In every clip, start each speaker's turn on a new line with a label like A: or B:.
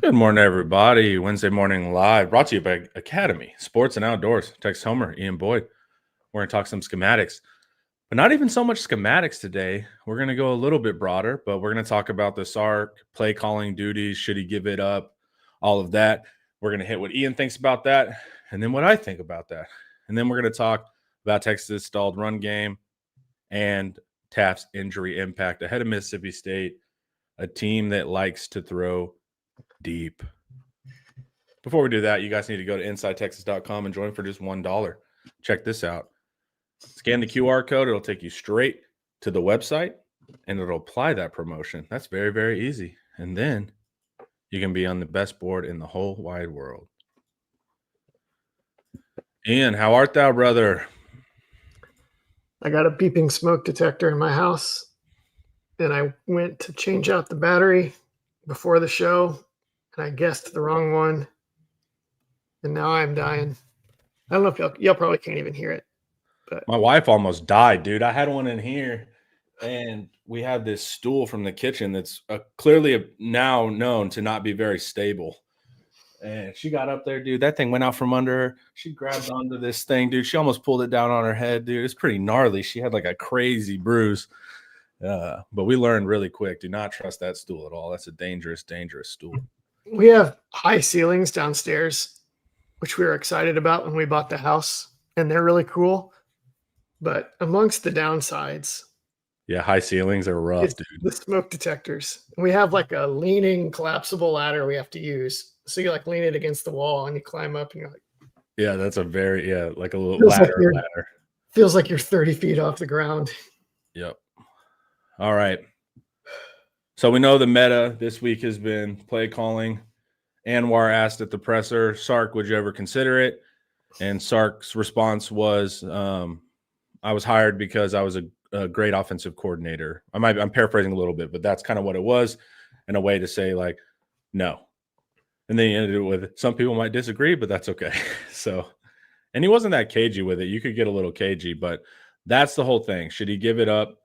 A: Good morning, everybody. Wednesday morning live, brought to you by Academy Sports and Outdoors. Tex Homer, Ian Boyd. We're going to talk some schematics, but not even so much schematics today. We're going to go a little bit broader, but we're going to talk about the Sark play calling duties. Should he give it up? All of that. We're going to hit what Ian thinks about that, and then what I think about that. And then we're going to talk about Texas' stalled run game and Taaffe's injury impact ahead of Mississippi State, a team that likes to throw deep. Before we do that, you guys need to go to InsideTexas.com and join for just $1. Check this out. Scan the QR code. It'll take you straight to the website, and it'll apply that promotion. That's very, very easy. And then you can be on the best board in the whole wide world. Ian, how art thou, brother?
B: I got a beeping smoke detector in my house, and I went to change out the battery before the show, and I guessed the wrong one, and now I'm dying. I don't know if y'all probably can't even hear it. But
A: my wife almost died, dude. I had one in here, and we have this stool from the kitchen that's clearly now known to not be very stable. And she got up there, dude. That thing went out from under her. She grabbed onto this thing, dude. She almost pulled it down on her head, dude. It's pretty gnarly. She had like a crazy bruise. But we learned really quick. Do not trust that stool at all. That's a dangerous, dangerous stool.
B: We have high ceilings downstairs, which we were excited about when we bought the house, and they're really cool. But amongst the downsides,
A: yeah, high ceilings are rough, dude.
B: The smoke detectors. We have like a leaning, collapsible ladder we have to use. So you like lean it against the wall and you climb up, and you're like,
A: yeah, that's a very like a little ladder.
B: Feels like you're 30 feet off the ground.
A: Yep. All right. So we know the meta this week has been play calling. Anwar asked at the presser, Sark, would you ever consider it? And Sark's response was, I was hired because I was a great offensive coordinator. I'm paraphrasing a little bit, but that's kind of what it was, in a way to say, like, no. And then he ended it with, some people might disagree, but that's okay. So, and he wasn't that cagey with it. You could get a little cagey, but that's the whole thing. Should he give it up?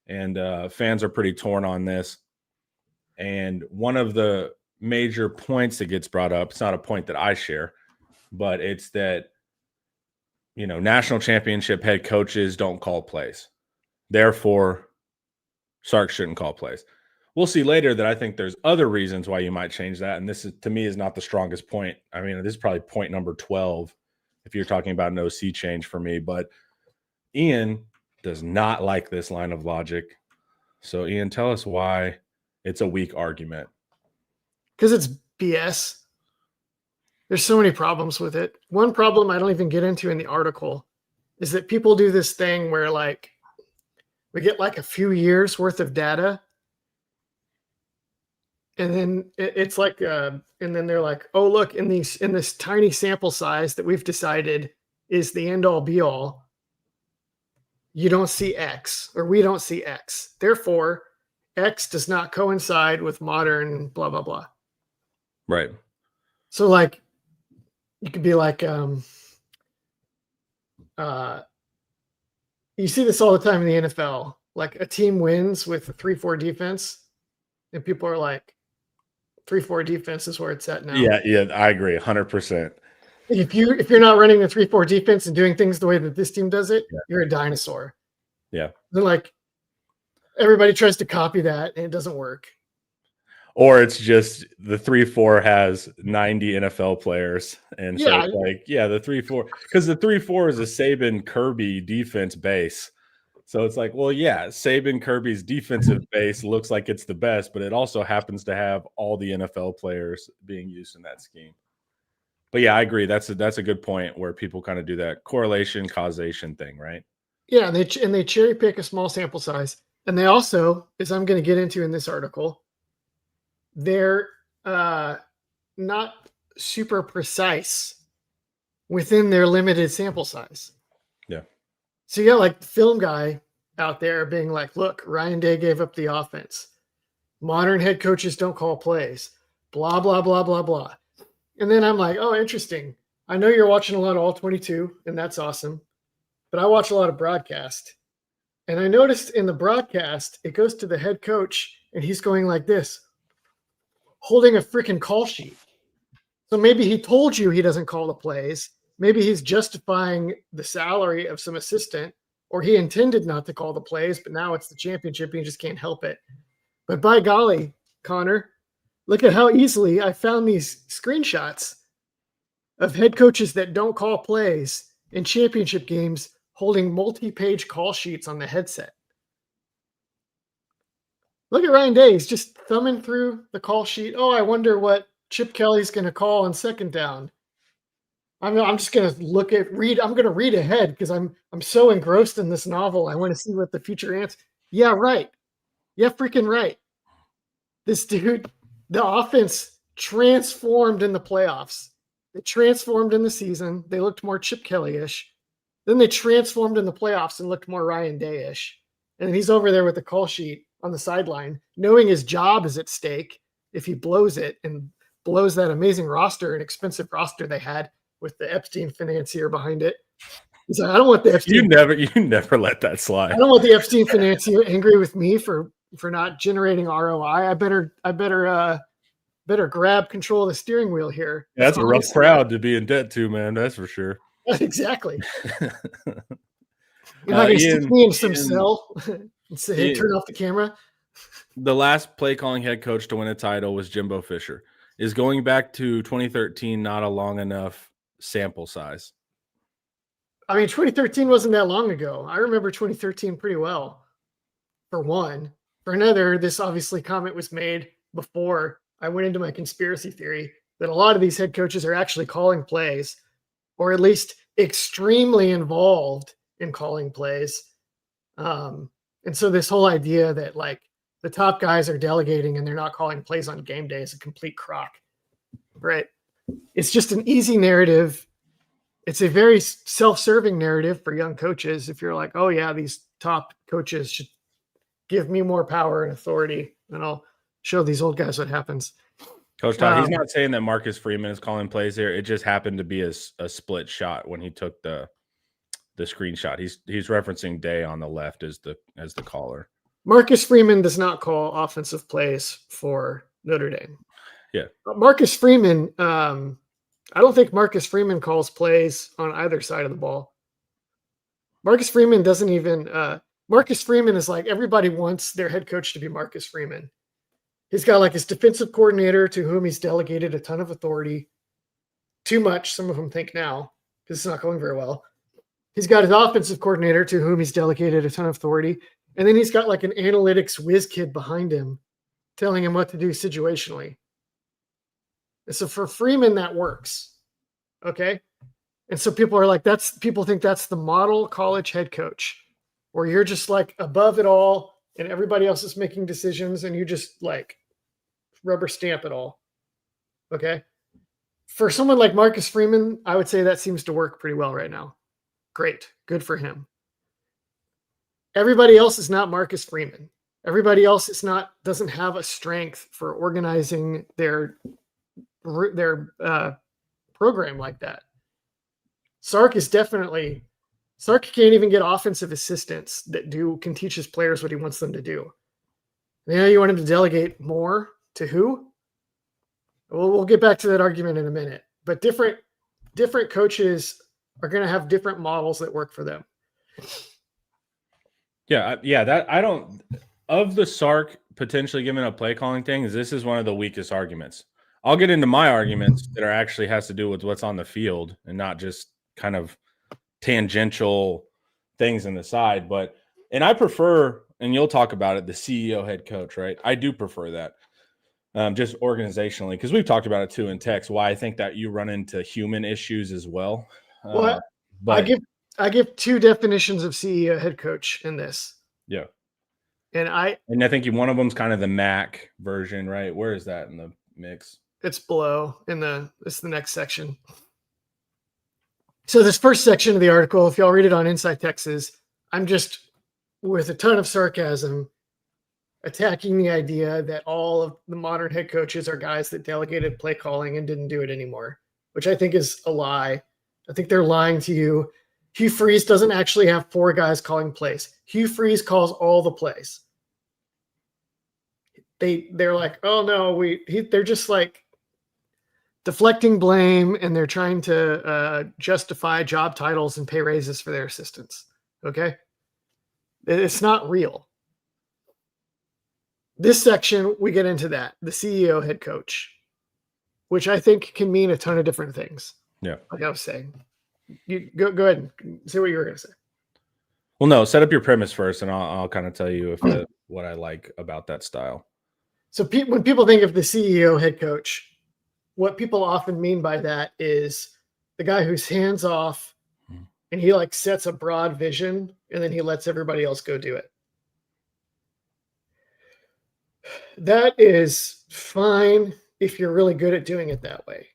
A: And fans are pretty torn on this. And one of the major points that gets brought up, it's not a point that I share, but it's that, national championship head coaches don't call plays. Therefore, Sark shouldn't call plays. We'll see later that I think there's other reasons why you might change that. And this is, to me, is not the strongest point. I mean, this is probably point number 12 if you're talking about an OC change for me. But Ian does not like this line of logic. So, Ian, tell us why it's a weak argument.
B: Because it's BS. There's so many problems with it. One problem I don't even get into in the article is that people do this thing where, like, we get like a few years worth of data, and then it's like, and then they're like, oh, look, in this tiny sample size that we've decided is the end all be all, you don't see X, or we don't see X. Therefore, X does not coincide with modern blah, blah, blah.
A: Right.
B: So, like, you could be like, you see this all the time in the NFL. Like, a team wins with a 3-4 defense, and people are like, 3-4 defense is where it's at now.
A: Yeah, I agree, 100%.
B: If you're not running the 3-4 defense and doing things the way that this team does it, you're a dinosaur.
A: Yeah.
B: Then, like, everybody tries to copy that, and it doesn't work.
A: Or it's just the 3-4 has 90 NFL players. And so it's like, the 3-4, because the 3-4 is a Saban Kirby defense base. So it's like, well, yeah, Saban Kirby's defensive base looks like it's the best, but it also happens to have all the NFL players being used in that scheme. But yeah, I agree. That's a good point where people kind of do that correlation causation thing, right?
B: Yeah, and they cherry pick a small sample size. And they also, as I'm going to get into in this article, they're not super precise within their limited sample size.
A: Yeah.
B: So you got like the film guy out there being like, look, Ryan Day gave up the offense. Modern head coaches don't call plays. Blah, blah, blah, blah, blah. And then I'm like, oh, interesting. I know you're watching a lot of All 22, and that's awesome. But I watch a lot of broadcast. And I noticed in the broadcast, it goes to the head coach, and he's going like this. holding a freaking call sheet. So maybe he told you he doesn't call the plays. Maybe he's justifying the salary of some assistant, or he intended not to call the plays, but now it's the championship and he just can't help it. But by golly, Connor, look at how easily I found these screenshots of head coaches that don't call plays in championship games holding multi-page call sheets on the headset. Look at Ryan Day. He's just thumbing through the call sheet. Oh, I wonder what Chip Kelly's going to call on second down. I'm just going to read. I'm going to read ahead because I'm so engrossed in this novel. I want to see what the future answer. Yeah, right. Yeah, freaking right. This dude, the offense transformed in the playoffs. It transformed in the season. They looked more Chip Kelly-ish. Then they transformed in the playoffs and looked more Ryan Day-ish. And he's over there with the call sheet on the sideline, knowing his job is at stake if he blows it and blows that amazing roster, an expensive roster they had with the Epstein financier behind it. He's like, I don't want the Epstein.
A: You never let that slide.
B: I don't want the Epstein financier angry with me for not generating ROI. I better grab control of the steering wheel here.
A: That's a rough crowd to be in debt to, man. That's for sure.
B: Exactly. You're not going to stick me in some cell and say, hey, turn off the camera.
A: The last play calling head coach to win a title was Jimbo Fisher. Is going back to 2013 not a long enough sample size?
B: I mean, 2013 wasn't that long ago. I remember 2013 pretty well, for one. For another, this obviously comment was made before I went into my conspiracy theory that a lot of these head coaches are actually calling plays, or at least extremely involved in calling plays. And so this whole idea that like the top guys are delegating and they're not calling plays on game day is a complete crock, right? It's just an easy narrative. It's a very self-serving narrative for young coaches. If you're like, oh yeah, these top coaches should give me more power and authority, and I'll show these old guys what happens.
A: Coach Todd, he's not saying that Marcus Freeman is calling plays here. It just happened to be a split shot when he took the screenshot. He's referencing Day on the left as the caller.
B: Marcus Freeman does not call offensive plays for Notre Dame.
A: Yeah.
B: But Marcus Freeman, I don't think Marcus Freeman calls plays on either side of the ball. Marcus Freeman doesn't even Marcus Freeman is like, everybody wants their head coach to be Marcus Freeman. He's got like his defensive coordinator to whom he's delegated a ton of authority. Too much, some of them think now, because it's not going very well. He's got his offensive coordinator to whom he's delegated a ton of authority. And then he's got like an analytics whiz kid behind him telling him what to do situationally. And so for Freeman, that works. Okay. And so people are like, people think that's the model college head coach, where you're just like above it all and everybody else is making decisions and you just like rubber stamp it all. Okay. For someone like Marcus Freeman, I would say that seems to work pretty well right now. Great. Good for him. Everybody else is not Marcus Freeman. Everybody else doesn't have a strength for organizing their program like that. Sark can't even get offensive assistants that can teach his players what he wants them to do. You want him to delegate more to who? We'll get back to that argument in a minute. But different coaches are going to have different models that work for them.
A: Of the Sark potentially giving up play calling things, this is one of the weakest arguments. I'll get into my arguments that actually has to do with what's on the field and not just kind of tangential things in the side. And I prefer, and you'll talk about it, the CEO head coach, right? I do prefer that. Just organizationally, because we've talked about it too in text, why I think that you run into human issues as well.
B: But I give two definitions of CEO head coach in this.
A: Yeah.
B: And I
A: think one of them's kind of the Mac version, right? Where is that in the mix?
B: It's below it's the next section. So this first section of the article, if y'all read it on Inside Texas, I'm just with a ton of sarcasm attacking the idea that all of the modern head coaches are guys that delegated play calling and didn't do it anymore, which I think is a lie. I think they're lying to you. Hugh Freeze doesn't actually have 4 guys calling plays. Hugh Freeze calls all the plays. they're like, oh no, they're just like deflecting blame, and they're trying to justify job titles and pay raises for their assistants. Okay, it's not real. This section, we get into that, the CEO head coach, which I think can mean a ton of different things.
A: Yeah.
B: Like I was saying, you go ahead and say what you were going to say.
A: Well, no, set up your premise first, and I'll kind of tell you what I like about that style.
B: So when people think of the CEO head coach, what people often mean by that is the guy who's hands off, and he like sets a broad vision, and then he lets everybody else go do it. That is fine if you're really good at doing it that way.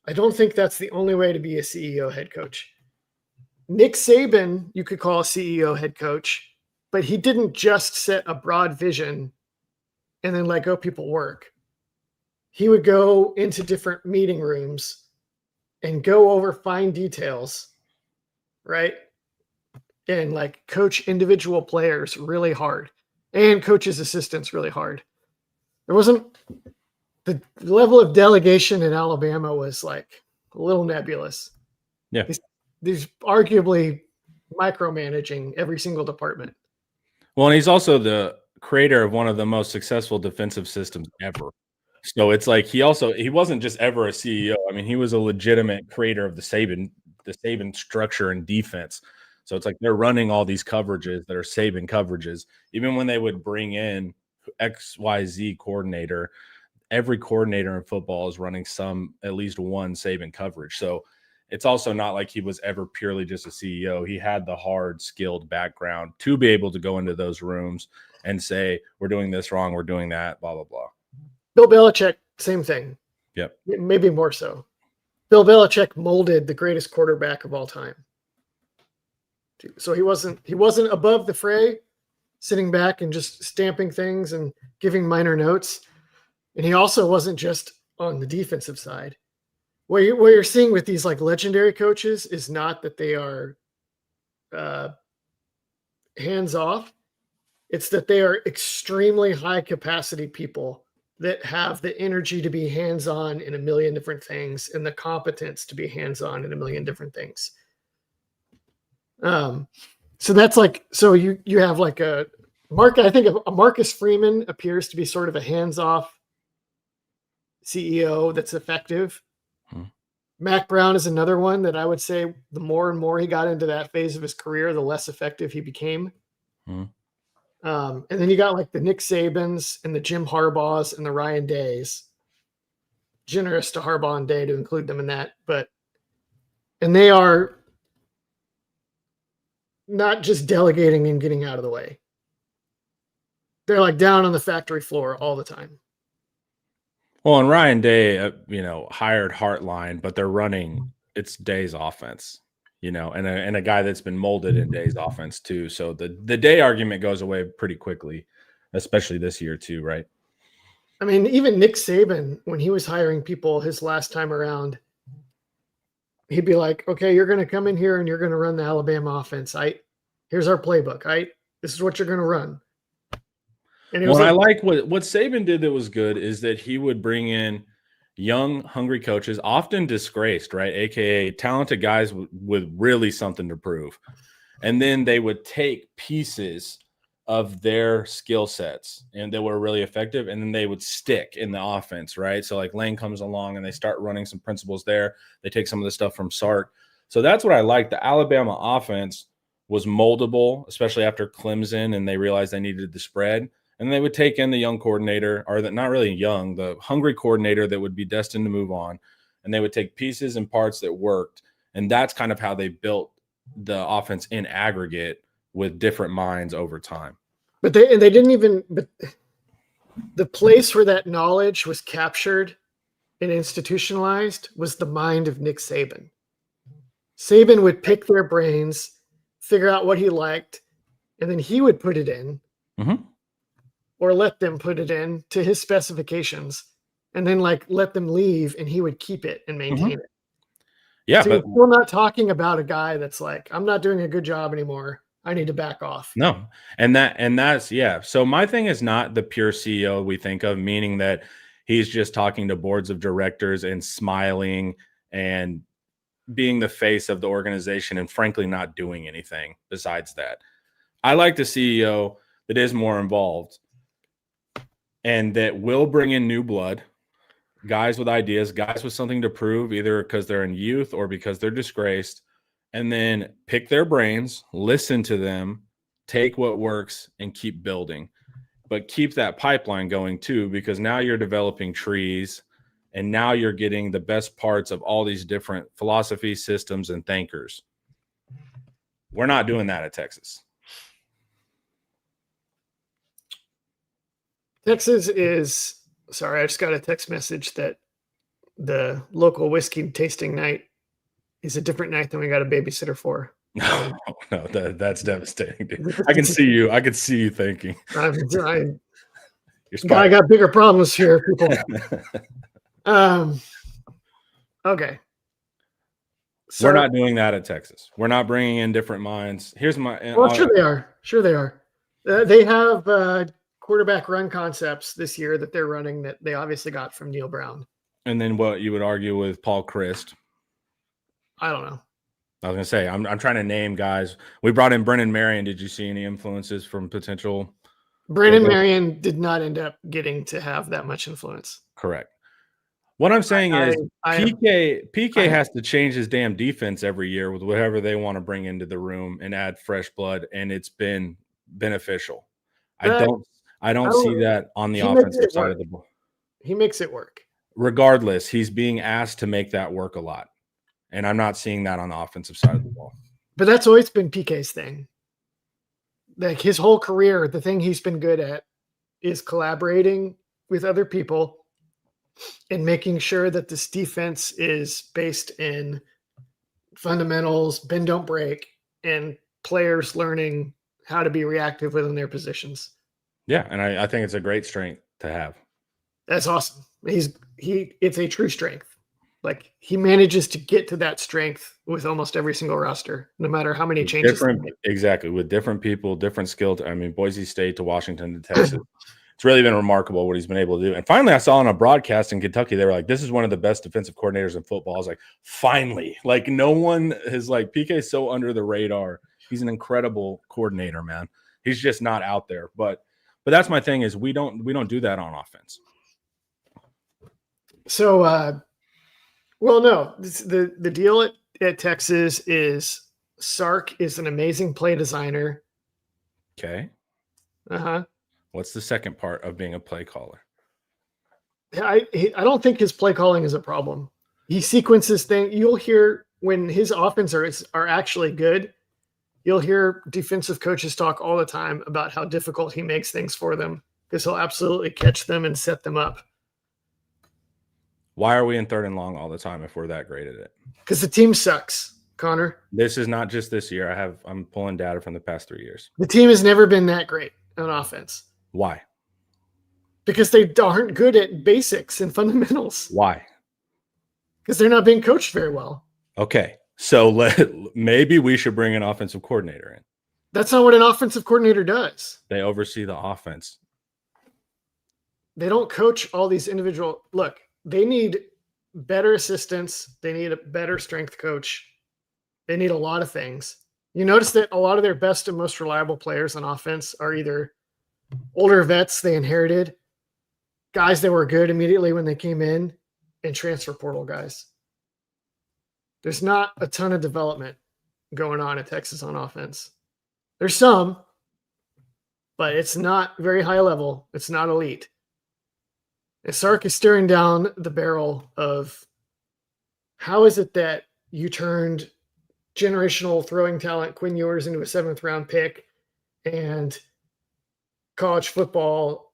B: I don't think that's the only way to be a CEO head coach. Nick Saban, you could call a CEO head coach, but he didn't just set a broad vision and then let go people work. He would go into different meeting rooms and go over fine details, right? And like coach individual players really hard and coaches assistants really hard. There wasn't the level of delegation in Alabama was like a little nebulous.
A: Yeah.
B: He's arguably micromanaging every single department.
A: Well, and he's also the creator of one of the most successful defensive systems ever. So it's like he wasn't just ever a CEO. I mean, he was a legitimate creator of the Saban structure and defense. So it's like they're running all these coverages that are Saban coverages. Even when they would bring in XYZ coordinator, every coordinator in football is running at least one Saban coverage. So it's also not like he was ever purely just a CEO. He had the hard, skilled background to be able to go into those rooms and say, we're doing this wrong, we're doing that, blah, blah, blah.
B: Bill Belichick, same thing.
A: Yep.
B: Maybe more so. Bill Belichick molded the greatest quarterback of all time. So he wasn't above the fray, sitting back and just stamping things and giving minor notes. And he also wasn't just on the defensive side. What you're seeing with these like legendary coaches is not that they are hands off. It's that they are extremely high capacity people that have the energy to be hands-on in a million different things and the competence to be hands-on in a million different things. So that's like, so you have like I think a Marcus Freeman appears to be sort of a hands-off CEO that's effective. Mac Brown is another one that I would say the more and more he got into that phase of his career, the less effective he became. And then you got like the Nick Sabans and the Jim Harbaughs and the Ryan Days. Generous to Harbaugh and Day to include them in that, and they are not just delegating and getting out of the way. They're like down on the factory floor all the time.
A: Well, and Ryan Day, hired Heartline, but they're running it's Day's offense, and a guy that's been molded in Day's offense too. So the Day argument goes away pretty quickly, especially this year too, right?
B: I mean, even Nick Saban, when he was hiring people his last time around, he'd be like, okay, you're going to come in here and you're going to run the Alabama offense. Here's our playbook. This is what you're going to run. And
A: I like what Saban did that was good is that he would bring in young, hungry coaches, often disgraced, right? AKA talented guys with really something to prove. And then they would take pieces of their skill sets and that were really effective, and then they would stick in the offense, right? So like Lane comes along and they start running some principles there. They take some of the stuff from Sark. So that's what I like. The Alabama offense was moldable, especially after Clemson, and they realized they needed the spread. And they would take in the young coordinator, or not really young, the hungry coordinator that would be destined to move on. And they would take pieces and parts that worked. And that's kind of how they built the offense in aggregate with different minds over time.
B: But they didn't even, but the place where that knowledge was captured and institutionalized was the mind of Nick Saban. Saban would pick their brains, figure out what he liked, and then he would put it in.
A: Mm-hmm.
B: Or let them put it in to his specifications, and then like let them leave, and he would keep it and maintain it.
A: Yeah,
B: so
A: but
B: we're not talking about a guy that's like, I'm not doing a good job anymore. I need to back off.
A: No. And that's yeah. So my thing is not the pure CEO we think of, meaning that he's just talking to boards of directors and smiling and being the face of the organization and frankly not doing anything besides that. I like the CEO that is more involved and that will bring in new blood, guys with ideas, guys with something to prove, either because they're in youth or because they're disgraced, and then pick their brains, listen to them, take what works, and keep building. But keep that pipeline going too, because now you're developing trees, and now you're getting the best parts of all these different philosophies, systems, and thinkers. We're not doing that at Texas.
B: Texas is, sorry, I just got a text message that the local whiskey tasting night is a different night than we got a babysitter for.
A: No, that's devastating, dude. I can see you thinking.
B: I got bigger problems here, people. Okay.
A: So, we're not doing that at Texas. We're not bringing in different minds. Here's my.
B: Well, sure they are. Sure they are. They have quarterback run concepts this year that they're running that they obviously got from Neil Brown.
A: And then what you would argue with Paul Christ?
B: I don't know.
A: I was gonna say I'm trying to name guys. We brought in Brennan Marion. Did you see any influences from potential?
B: Brennan Marion did not end up getting to have that much influence.
A: Correct. What I'm saying is PK has to change his damn defense every year with whatever they want to bring into the room and add fresh blood, and it's been beneficial. I don't see that on the offensive side of the ball.
B: He makes it work.
A: Regardless, he's being asked to make that work a lot. And I'm not seeing that on the offensive side of the ball.
B: But that's always been PK's thing. Like his whole career, the thing he's been good at is collaborating with other people and making sure that this defense is based in fundamentals, bend, don't break, and players learning how to be reactive within their positions.
A: Yeah, and I think it's a great strength to have. That's
B: awesome. It's a true strength. Like he manages to get to that strength with almost every single roster, no matter how many changes.
A: Exactly, with different people, different skills. I mean, Boise State to Washington to Texas. It's really been remarkable what he's been able to do. And finally, I saw on a broadcast in Kentucky, they were like, "This is one of the best defensive coordinators in football." I was like, "Finally!" Like no one is like PK is so under the radar. He's an incredible coordinator, man. He's just not out there. But that's my thing is we don't do that on offense.
B: So. Well, no, the deal at Texas is Sark is an amazing play designer.
A: Okay.
B: Uh-huh.
A: What's the second part of being a play caller?
B: I don't think his play calling is a problem. He sequences things. You'll hear when his offenses are actually good, you'll hear defensive coaches talk all the time about how difficult he makes things for them because he'll absolutely catch them and set them up.
A: Why are we in 3rd and long all the time if we're that great at it?
B: Because the team sucks, Connor.
A: This is not just this year. I'm pulling data from the past 3 years.
B: The team has never been that great on offense.
A: Why?
B: Because they aren't good at basics and fundamentals.
A: Why?
B: Because they're not being coached very well.
A: Okay. So maybe we should bring an offensive coordinator in.
B: That's not what an offensive coordinator does.
A: They oversee the offense.
B: They don't coach all these individual. Look, they need better assistants. They need a better strength coach. They need a lot of things. You notice that a lot of their best and most reliable players on offense are either older vets they inherited, guys that were good immediately when they came in, and transfer portal guys. There's not a ton of development going on at Texas on offense. There's some, but it's not very high level. It's not elite. And Sark is staring down the barrel of how is it that you turned generational throwing talent Quinn Ewers into a 7th round pick and college football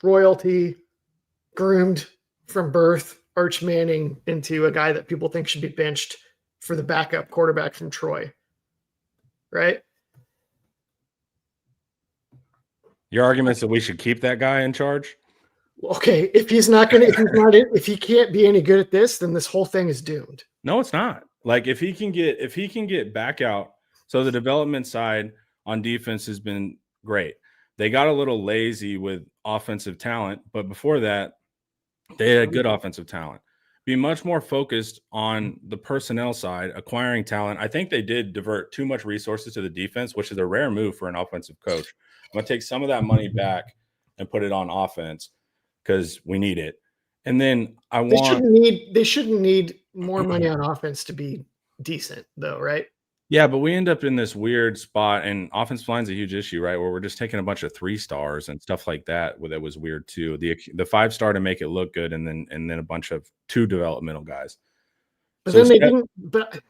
B: royalty groomed from birth Arch Manning into a guy that people think should be benched for the backup quarterback from Troy, right?
A: Your argument is that we should keep that guy in charge?
B: Okay, if he can't be any good at this, then this whole thing is doomed.
A: No, it's not. Like if he can get back out. So the development side on defense has been great. They got a little lazy with offensive talent, but before that, they had good offensive talent. Be much more focused on the personnel side, acquiring talent. I think they did divert too much resources to the defense, which is a rare move for an offensive coach. I'm going to take some of that money back and put it on offense because we need it. And then
B: they shouldn't need more money on offense to be decent, though, right?
A: Yeah, but we end up in this weird spot, and offensive line's a huge issue, right? Where we're just taking a bunch of 3 stars and stuff like that. That was weird too. The 5-star to make it look good, and then a bunch of 2 developmental guys.
B: But so then they didn't. But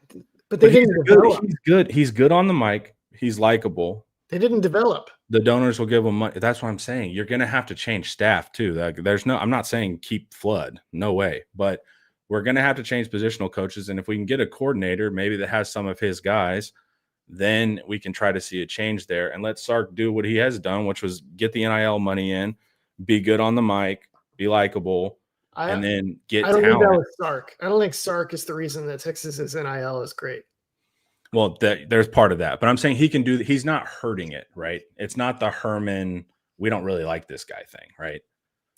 B: they didn't develop.
A: He's good. He's good on the mic. He's likable.
B: They didn't develop.
A: The donors will give him money. That's what I'm saying. You're going to have to change staff too. I'm not saying keep Flood. No way. But we're going to have to change positional coaches. And if we can get a coordinator, maybe that has some of his guys, then we can try to see a change there and let Sark do what he has done, which was get the NIL money in, be good on the mic, be likable, and then get talent.
B: I don't think that was Sark. I don't think Sark is the reason that Texas's NIL is great.
A: Well, there's part of that. But I'm saying he can do – he's not hurting it, right? It's not the Herman, we don't really like this guy thing, right?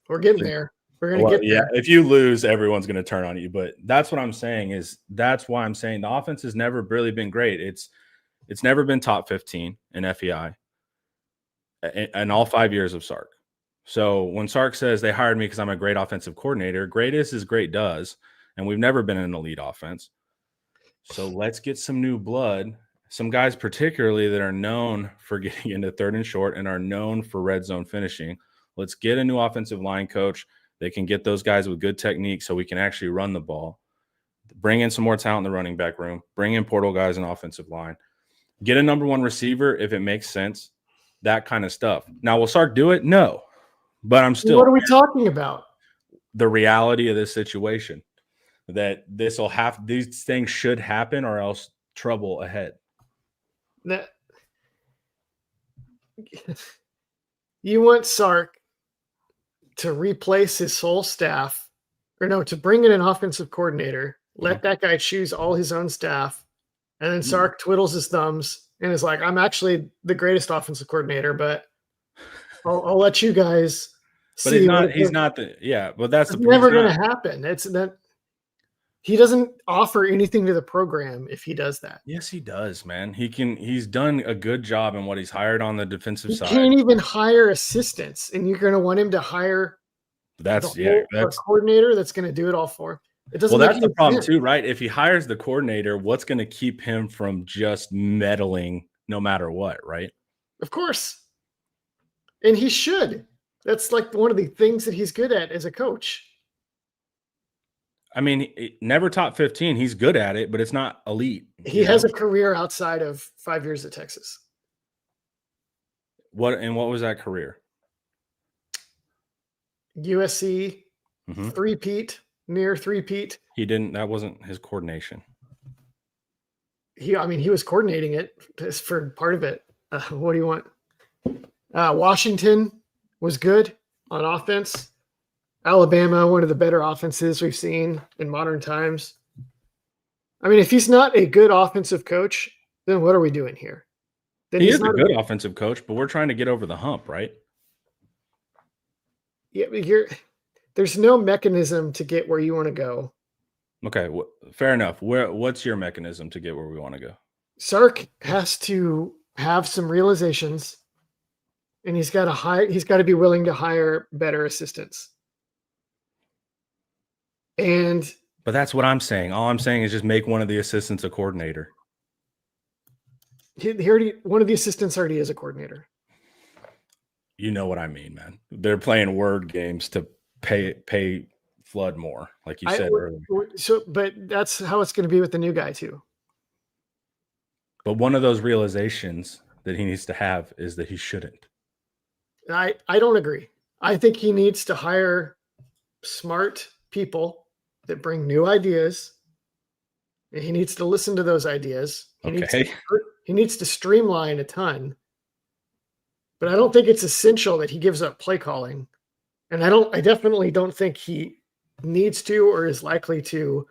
B: We're getting there. We're going to get there.
A: Yeah, if you lose, everyone's going to turn on you. But that's what I'm saying that's why I'm saying the offense has never really been great. It's never been top 15 in FEI in all 5 years of Sark. So when Sark says they hired me because I'm a great offensive coordinator, great is great does, and we've never been an elite offense. So let's get some new blood, some guys particularly that are known for getting into 3rd and short and are known for red zone finishing. Let's get a new offensive line coach. They can get those guys with good technique so we can actually run the ball. Bring in some more talent in the running back room. Bring in portal guys in offensive line. Get a number 1 receiver if it makes sense. That kind of stuff. Now, will Sark do it? No. But I'm still –
B: what are we talking about?
A: The reality of this situation. That these things should happen or else trouble ahead.
B: You want Sark to replace his whole staff, or no, to bring in an offensive coordinator, let that guy choose all his own staff, and then Sark twiddles his thumbs and is like, I'm actually the greatest offensive coordinator, but I'll let you guys
A: but
B: see.
A: He's not but that's
B: never going to happen. It's that he doesn't offer anything to the program if he does that.
A: Yes, he does, man. He's done a good job in what he's hired on the defensive side.
B: He can't even hire assistants, and you're going to want him to hire
A: that's
B: a coordinator that's going to do it all for him. It doesn't.
A: Well, that's the problem too, right? If he hires the coordinator, what's going to keep him from just meddling no matter what, right?
B: Of course. And he should. That's like one of the things that he's good at as a coach.
A: I mean, never top 15. He's good at it, but it's not elite.
B: He has a career outside of 5 years at Texas.
A: What was that career?
B: USC, near three-peat.
A: That wasn't his coordination.
B: He was coordinating it for part of it. What do you want? Washington was good on offense. Alabama, one of the better offenses we've seen in modern times. I mean, if he's not a good offensive coach, then what are we doing here? Then
A: he is a good offensive coach, but we're trying to get over the hump, right?
B: Yeah, there's no mechanism to get where you want to go.
A: Okay, fair enough. What's your mechanism to get where we want to go?
B: Sark has to have some realizations, and he's got to be willing to hire better assistants.
A: But that's what I'm saying. All I'm saying is just make one of the assistants a coordinator.
B: One of the assistants already is a coordinator.
A: You know what I mean, man. They're playing word games to pay Flood more, like you said earlier.
B: But that's how it's going to be with the new guy too.
A: But one of those realizations that he needs to have is that he shouldn't.
B: I don't agree. I think he needs to hire smart people that bring new ideas. And he needs to listen to those ideas. He needs to streamline a ton. But I don't think it's essential that he gives up play calling. And I definitely don't think he needs to or is likely to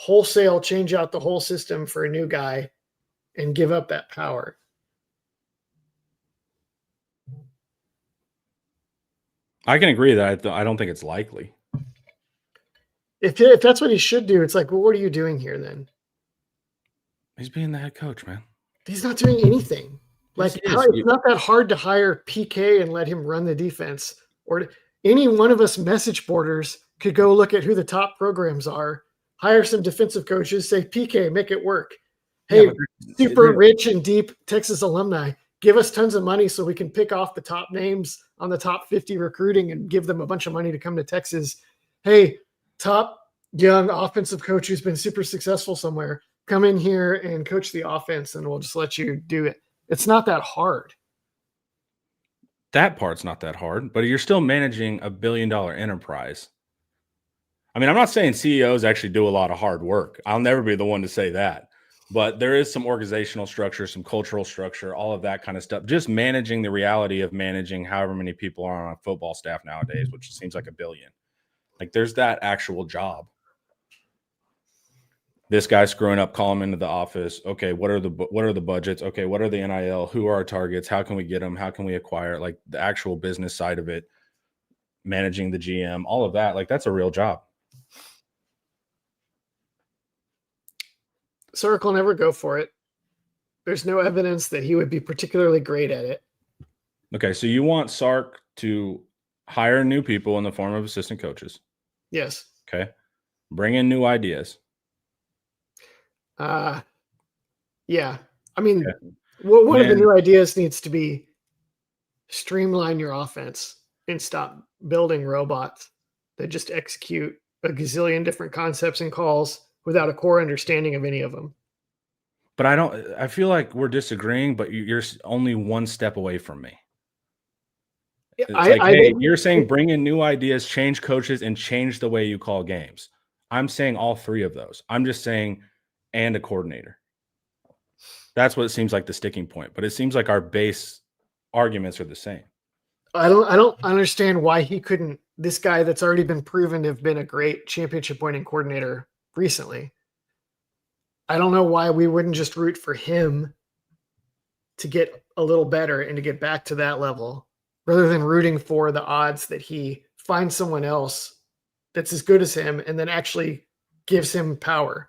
B: wholesale change out the whole system for a new guy and give up that power.
A: I can agree that I don't think it's likely.
B: If that's what he should do, it's like, well, what are you doing here then?
A: He's being the head coach, man.
B: He's not doing anything.
A: Yes,
B: Like,
A: he is.
B: it's not that hard to hire PK and let him run the defense. Or any one of us message boarders could go look at who the top programs are, hire some defensive coaches, say, PK, make it work. Hey,
A: Yeah,
B: super rich and deep Texas alumni, give us tons of money so we can pick off the top names on the top 50 recruiting and give them a bunch of money to come to Texas. Hey, top young offensive coach who's been super successful somewhere, come in here and coach the offense and we'll just let you do it. It's not that hard.
A: that part's not that hard, but you're still managing $1 billion enterprise. I mean, I'm not saying CEOs actually do a lot of hard work. I'll never be the one to say that. But there is some organizational structure, some cultural structure, all of that kind of stuff. Just managing the reality of managing however many people are on a football staff nowadays, which seems like 1 billion. Like, there's that actual job. This guy screwing up, call him into the office. Okay, what are the budgets? Okay, what are the NIL? Who are our targets? How can we get them? How can we acquire? Like, the actual business side of it, managing the GM, all of that. Like, that's a real job.
B: Sark will never go for it. There's no evidence that he would be particularly great at it.
A: Okay, so you want Sark to hire new people in the form of assistant coaches.
B: Yes.
A: Okay. Bring in new ideas.
B: Yeah. I mean,
A: Okay.
B: one of the new ideas needs to be streamline your offense and stop building robots that just execute a gazillion different concepts and calls without a core understanding of any of them.
A: But I feel like we're disagreeing, but you're only one step away from me. It's you're saying bring in new ideas, change coaches, and change the way you call games. I'm saying all three of those. I'm just saying, and a coordinator. That's what it seems like the sticking point. But it seems like our base arguments are the same.
B: I don't understand why he couldn't. This guy that's already been proven to have been a great championship winning coordinator recently. I don't know why we wouldn't just root for him to get a little better and to get back to that level rather than rooting for the odds that he finds someone else that's as good as him and then actually gives him power.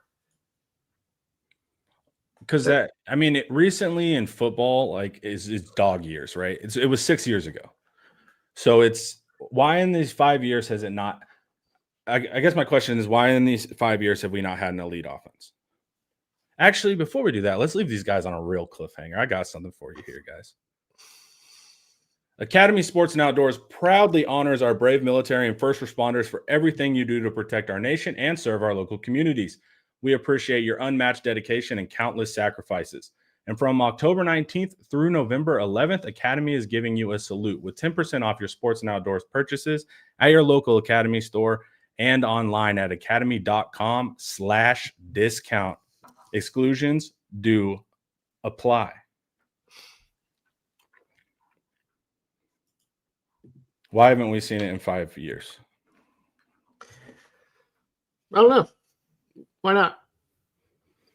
A: Because recently in football, like it's dog years, right? It was 6 years ago. So it's why in these 5 years has it not? I guess my question is why in these 5 years have we not had an elite offense? Actually, before we do that, let's leave these guys on a real cliffhanger. I got something for you here, guys. Academy Sports and Outdoors proudly honors our brave military and first responders for everything you do to protect our nation and serve our local communities. We appreciate your unmatched dedication and countless sacrifices. And from October 19th through November 11th, Academy is giving you a salute with 10% off your sports and outdoors purchases at your local Academy store and online at academy.com/discount. Exclusions do apply. Why haven't we seen it in 5 years?
B: I don't know. Why not?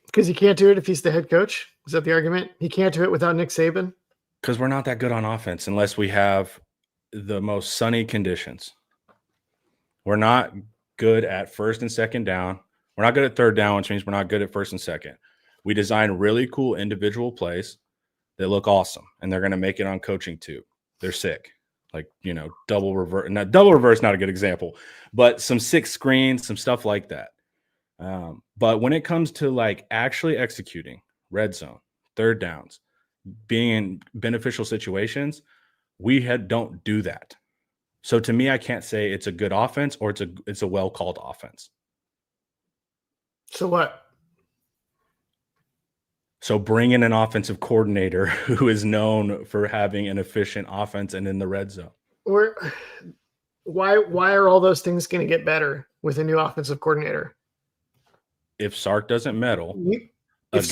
B: Because he can't do it if he's the head coach? Is that the argument? He can't do it without Nick Saban?
A: Because we're not that good on offense unless we have the most sunny conditions. We're not good at first and second down. We're not good at third down, which means we're not good at first and second. We design really cool individual plays that look awesome, and they're going to make it on coaching too. They're sick. Like, double reverse. Now, double reverse, not a good example, but some 6 screens, some stuff like that. But when it comes to like actually executing red zone, third downs, being in beneficial situations, we don't do that. So to me, I can't say it's a good offense or it's a well-called offense.
B: So what?
A: So bring in an offensive coordinator who is known for having an efficient offense and in the red zone.
B: Why are all those things going to get better with a new offensive coordinator?
A: If Sark doesn't meddle,
B: you're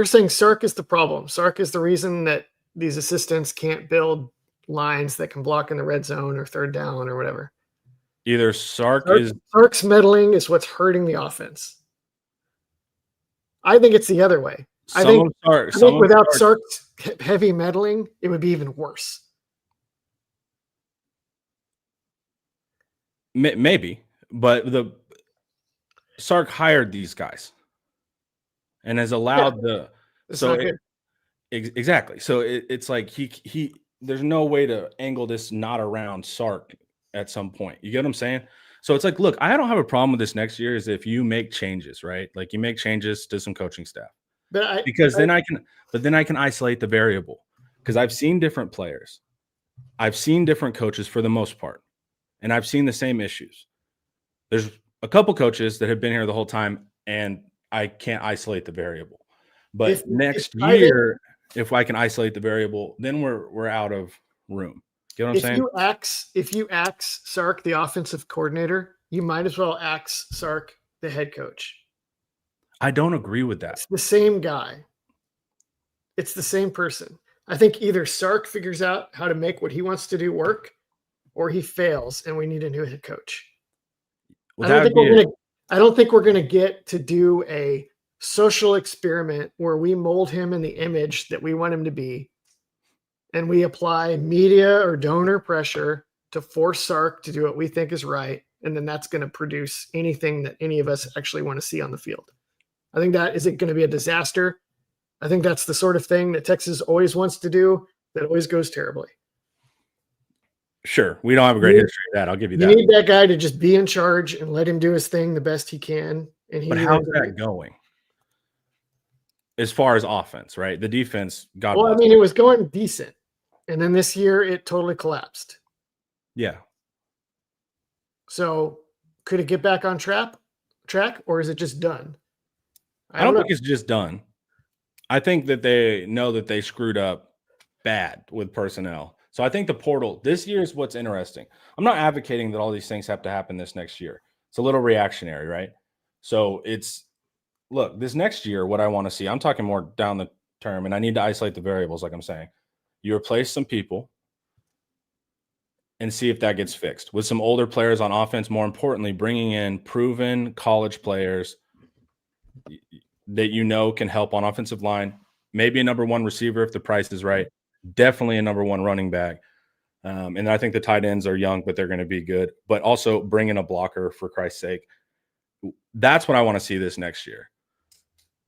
B: saying Sark is the problem. Sark is the reason that these assistants can't build lines that can block in the red zone or third down or whatever.
A: Either Sark's
B: meddling is what's hurting the offense. I think it's the other way. I
A: Some
B: think,
A: of Sark,
B: I
A: some
B: think
A: of
B: without
A: Sark,
B: Sark's heavy meddling, it would be even worse.
A: maybe, but the Sark hired these guys and has allowed the
B: It's
A: so
B: not
A: it,
B: good.
A: exactly. So it's like he there's no way to angle this not around Sark at some point. You get what I'm saying? So it's like, look, I don't have a problem with this next year is if you make changes, right? Like you make changes to some coaching staff.
B: But
A: Because then I can isolate the variable because I've seen different players. I've seen different coaches for the most part, and I've seen the same issues. There's a couple coaches that have been here the whole time, and I can't isolate the variable. But next year, if I can isolate the variable, then we're out of room. Get what I'm saying?
B: If you axe Sark, the offensive coordinator, you might as well axe Sark, the head coach.
A: I don't agree with that.
B: It's the same guy. It's the same person. I think either Sark figures out how to make what he wants to do work, or he fails, and we need a new head coach.
A: Well,
B: I don't think we're gonna get to do a social experiment where we mold him in the image that we want him to be, and we apply media or donor pressure to force Sark to do what we think is right, and then that's going to produce anything that any of us actually want to see on the field. I think that isn't going to be a disaster. I think that's the sort of thing that Texas always wants to do that always goes terribly.
A: Sure, we don't have a great history of that. I'll give you that.
B: You need that guy to just be in charge and let him do his thing the best he can.
A: But how's that going? As far as offense, right? The defense, God bless.
B: Well, I mean, it was going decent. And then this year it totally collapsed.
A: Yeah.
B: So could it get back on track, or is it just done?
A: I don't think it's just done. I think that they know that they screwed up bad with personnel. So I think the portal this year is what's interesting. I'm not advocating that all these things have to happen this next year. It's a little reactionary, right? So look, this next year, what I want to see, I'm talking more down the term, and I need to isolate the variables, like I'm saying. You replace some people and see if that gets fixed with some older players on offense. More importantly, bringing in proven college players that you know can help on offensive line. Maybe a number one receiver if the price is right. Definitely a number one running back. And I think the tight ends are young, but they're going to be good. But also bring in a blocker for Christ's sake. That's what I want to see this next year.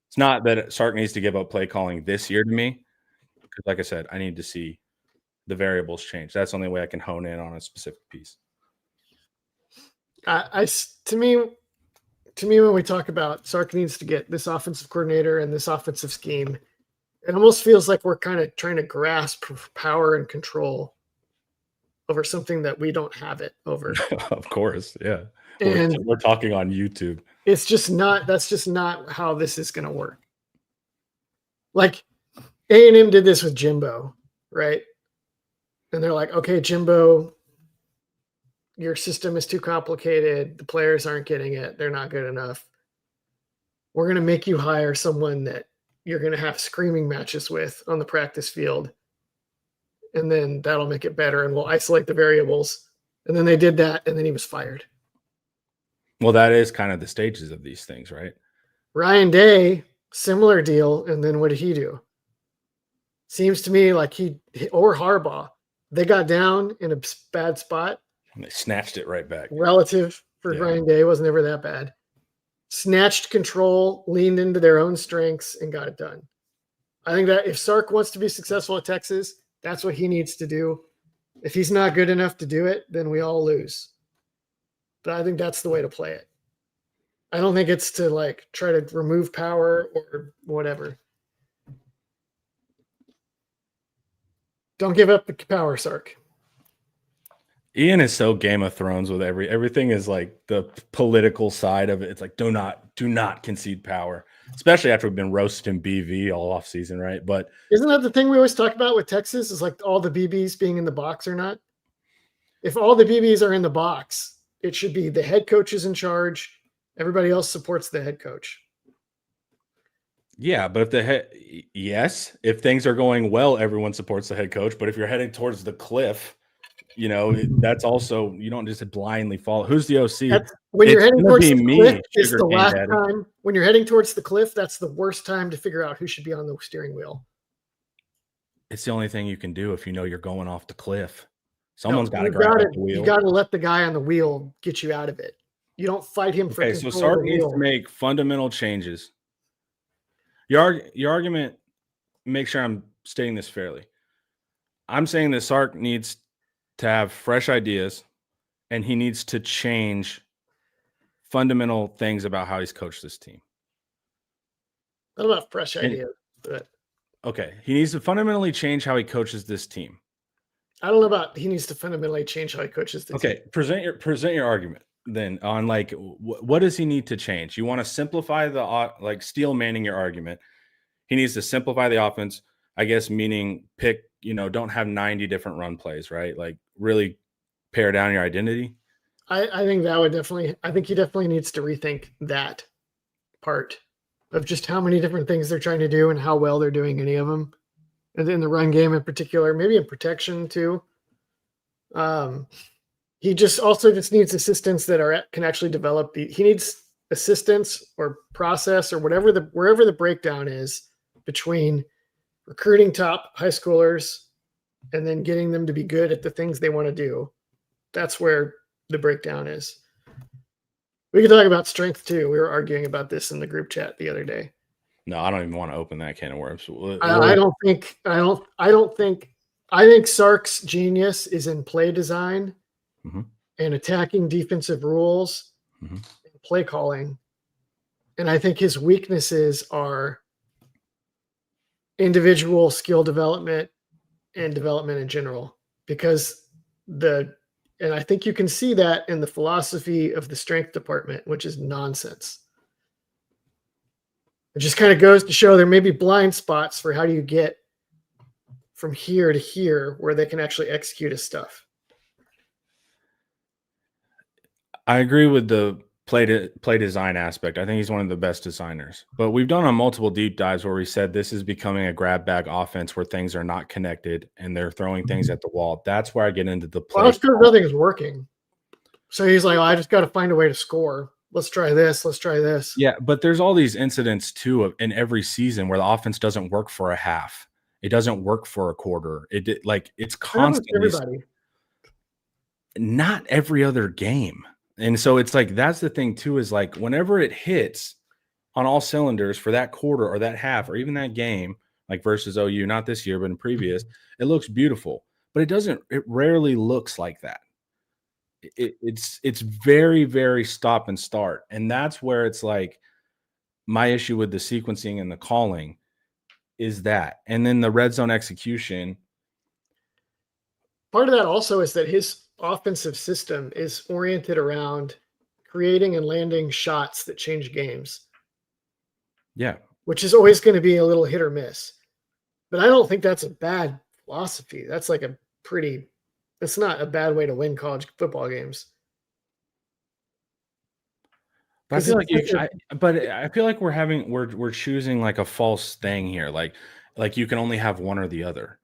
A: It's not that Sark needs to give up play calling this year to me. Because like I said, I need to see the variables change. That's the only way I can hone in on a specific piece.
B: To me, when we talk about Sark needs to get this offensive coordinator and this offensive scheme, it almost feels like we're kind of trying to grasp power and control over something that we don't have it over.
A: Of course, yeah.
B: And
A: we're talking on YouTube.
B: That's just not how this is going to work. Like A&M did this with Jimbo, right? And they're like, okay, Jimbo, your system is too complicated. The players aren't getting it. They're not good enough. We're going to make you hire someone that you're going to have screaming matches with on the practice field. And then that'll make it better. And we'll isolate the variables. And then they did that. And then he was fired.
A: Well, that is kind of the stages of these things, right?
B: Ryan Day, similar deal. And then what did he do? Seems to me like or Harbaugh, they got down in a bad spot.
A: And they snatched it right back.
B: Relative for Ryan Day wasn't ever that bad. Snatched control, leaned into their own strengths, and got it done. I think that if Sark wants to be successful at Texas, that's what he needs to do. If he's not good enough to do it, then we all lose. But I think that's the way to play it. I don't think it's to like try to remove power or whatever. Don't give up the power, Sark.
A: Ian is so Game of Thrones with everything is like the political side of it. It's like do not concede power, especially after we've been roasting BV all off season, right? But
B: isn't that the thing we always talk about with Texas is like all the BBs being in the box or not? If all the BBs are in the box, it should be the head coach is in charge. Everybody else supports the head coach.
A: Yeah, but if things are going well, everyone supports the head coach. But if you're heading towards the cliff, that's also, you don't just blindly follow. Who's the OC?
B: When you're
A: It's
B: heading
A: gonna
B: towards
A: be
B: the
A: me,
B: cliff, it's
A: sugar
B: the
A: cane
B: last
A: daddy.
B: time. When you're heading towards the cliff, that's the worst time to figure out who should be on the steering wheel.
A: It's the only thing you can do if you know you're going off the cliff.
B: No,
A: Someone's got to grab at the
B: you
A: wheel.
B: got to let the guy on the wheel get you out of it. You don't fight him for
A: Okay, so
B: control of
A: Sark
B: the
A: needs to
B: wheel.
A: make fundamental changes. Your argument, make sure I'm stating this fairly. I'm saying that Sark needs to have fresh ideas and he needs to change fundamental things about how he's coached this team.
B: Not about fresh
A: And
B: ideas, but
A: okay, he needs to fundamentally change how he coaches this team.
B: I don't know about he needs to fundamentally change how he coaches the team.
A: Okay, present your argument then on like what does he need to change? You want to simplify the like steel manning your argument. He needs to simplify the offense, I guess, meaning pick, don't have 90 different run plays, right? Like really pare down your identity.
B: I think that would definitely, I think he definitely needs to rethink that part of just how many different things they're trying to do and how well they're doing any of them. And in the run game in particular, maybe in protection too. He just needs assistants that can actually develop he needs assistance or process or wherever the breakdown is between recruiting top high schoolers and then getting them to be good at the things they want to do. That's where the breakdown is. We could talk about strength too. We were arguing about this in the group chat the other day.
A: No, I don't even want to open that can of worms.
B: I think Sark's genius is in play design
A: mm-hmm.
B: and attacking defensive rules,
A: mm-hmm.
B: and play calling. And I think his weaknesses are individual skill development and development in general, because and I think you can see that in the philosophy of the strength department, which is nonsense. It just kind of goes to show there may be blind spots for how do you get from here to here where they can actually execute his stuff.
A: I agree with the play design aspect. I think he's one of the best designers. But we've done on multiple deep dives where we said this is becoming a grab bag offense where things are not connected and they're throwing things at the wall. That's where I get into the play.
B: Well, that's because nothing is working. So he's like, I just got to find a way to score. Let's try this. Let's try this.
A: Yeah, but there's all these incidents too in every season where the offense doesn't work for a half. It doesn't work for a quarter. It's constantly
B: everybody.
A: Not every other game. And so it's like that's the thing too, is like whenever it hits on all cylinders for that quarter or that half or even that game, like versus OU, not this year, but in previous, it looks beautiful. But it rarely looks like that. It's very, very stop and start. And that's where it's like my issue with the sequencing and the calling is that. And then the red zone execution.
B: Part of that also is that his offensive system is oriented around creating and landing shots that change games.
A: Yeah.
B: Which is always going to be a little hit or miss. But I don't think that's a bad philosophy. That's like it's not a bad way to win college football games.
A: But I feel like we're choosing like a false thing here. Like you can only have one or the other.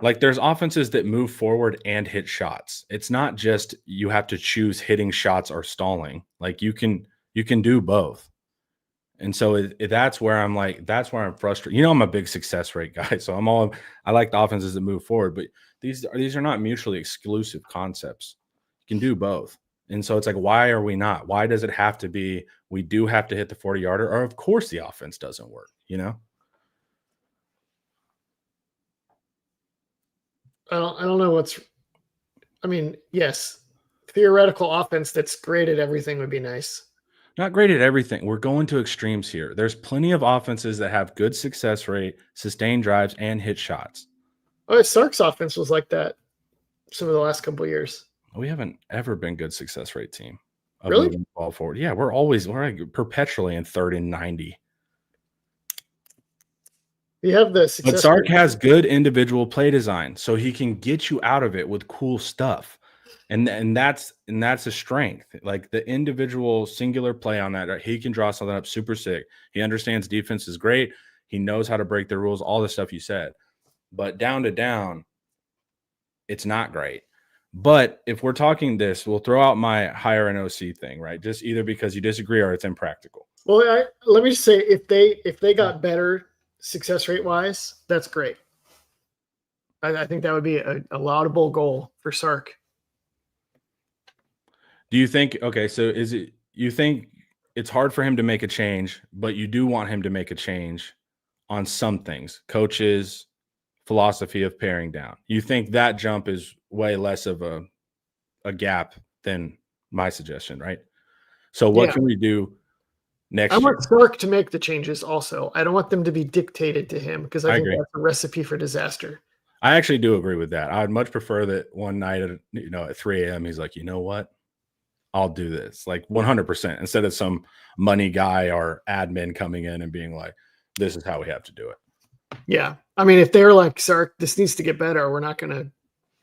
A: Like there's offenses that move forward and hit shots. It's not just you have to choose hitting shots or stalling. Like you can do both. And so that's where I'm frustrated. I'm a big success rate guy, so I like the offenses that move forward, but these are not mutually exclusive concepts. You can do both. And so it's like, why are we not? Why does it have to be we do have to hit the 40-yarder, or of course the offense doesn't work,
B: I don't know yes, theoretical offense that's great at everything would be nice.
A: Not great at everything. We're going to extremes here. There's plenty of offenses that have good success rate, sustained drives, and hit shots.
B: Oh, Sark's offense was like that some of the last couple of years.
A: We haven't ever been good success rate team.
B: Really?
A: Moving the ball forward. Yeah, we're like perpetually in 3rd and 90.
B: You have the success.
A: But Sark has good individual play design, so he can get you out of it with cool stuff. And that's a strength. Like the individual singular play on that, he can draw something up super sick. He understands defense is great. He knows how to break the rules, all the stuff you said. But down to down, it's not great. But if we're talking this, we'll throw out my hire an OC thing, right? Just either because you disagree or it's impractical.
B: Well, let me just say, if they got better success rate wise, that's great. I think that would be a laudable goal for Sark.
A: Do you think, okay, so is it, you think it's hard for him to make a change, but you do want him to make a change on some things, coaches, philosophy of paring down. You think that jump is way less of a gap than my suggestion, right? So what can we do next
B: I
A: year?
B: want Sark to make the changes also. I don't want them to be dictated to him because I think
A: agree.
B: that's a recipe for disaster.
A: I actually do agree with that. I would much prefer that one night at 3 a.m. he's like, you know what? I'll do this, like 100%, instead of some money guy or admin coming in and being like, this is how we have to do it.
B: Yeah. I mean, if they're like, Sark, this needs to get better,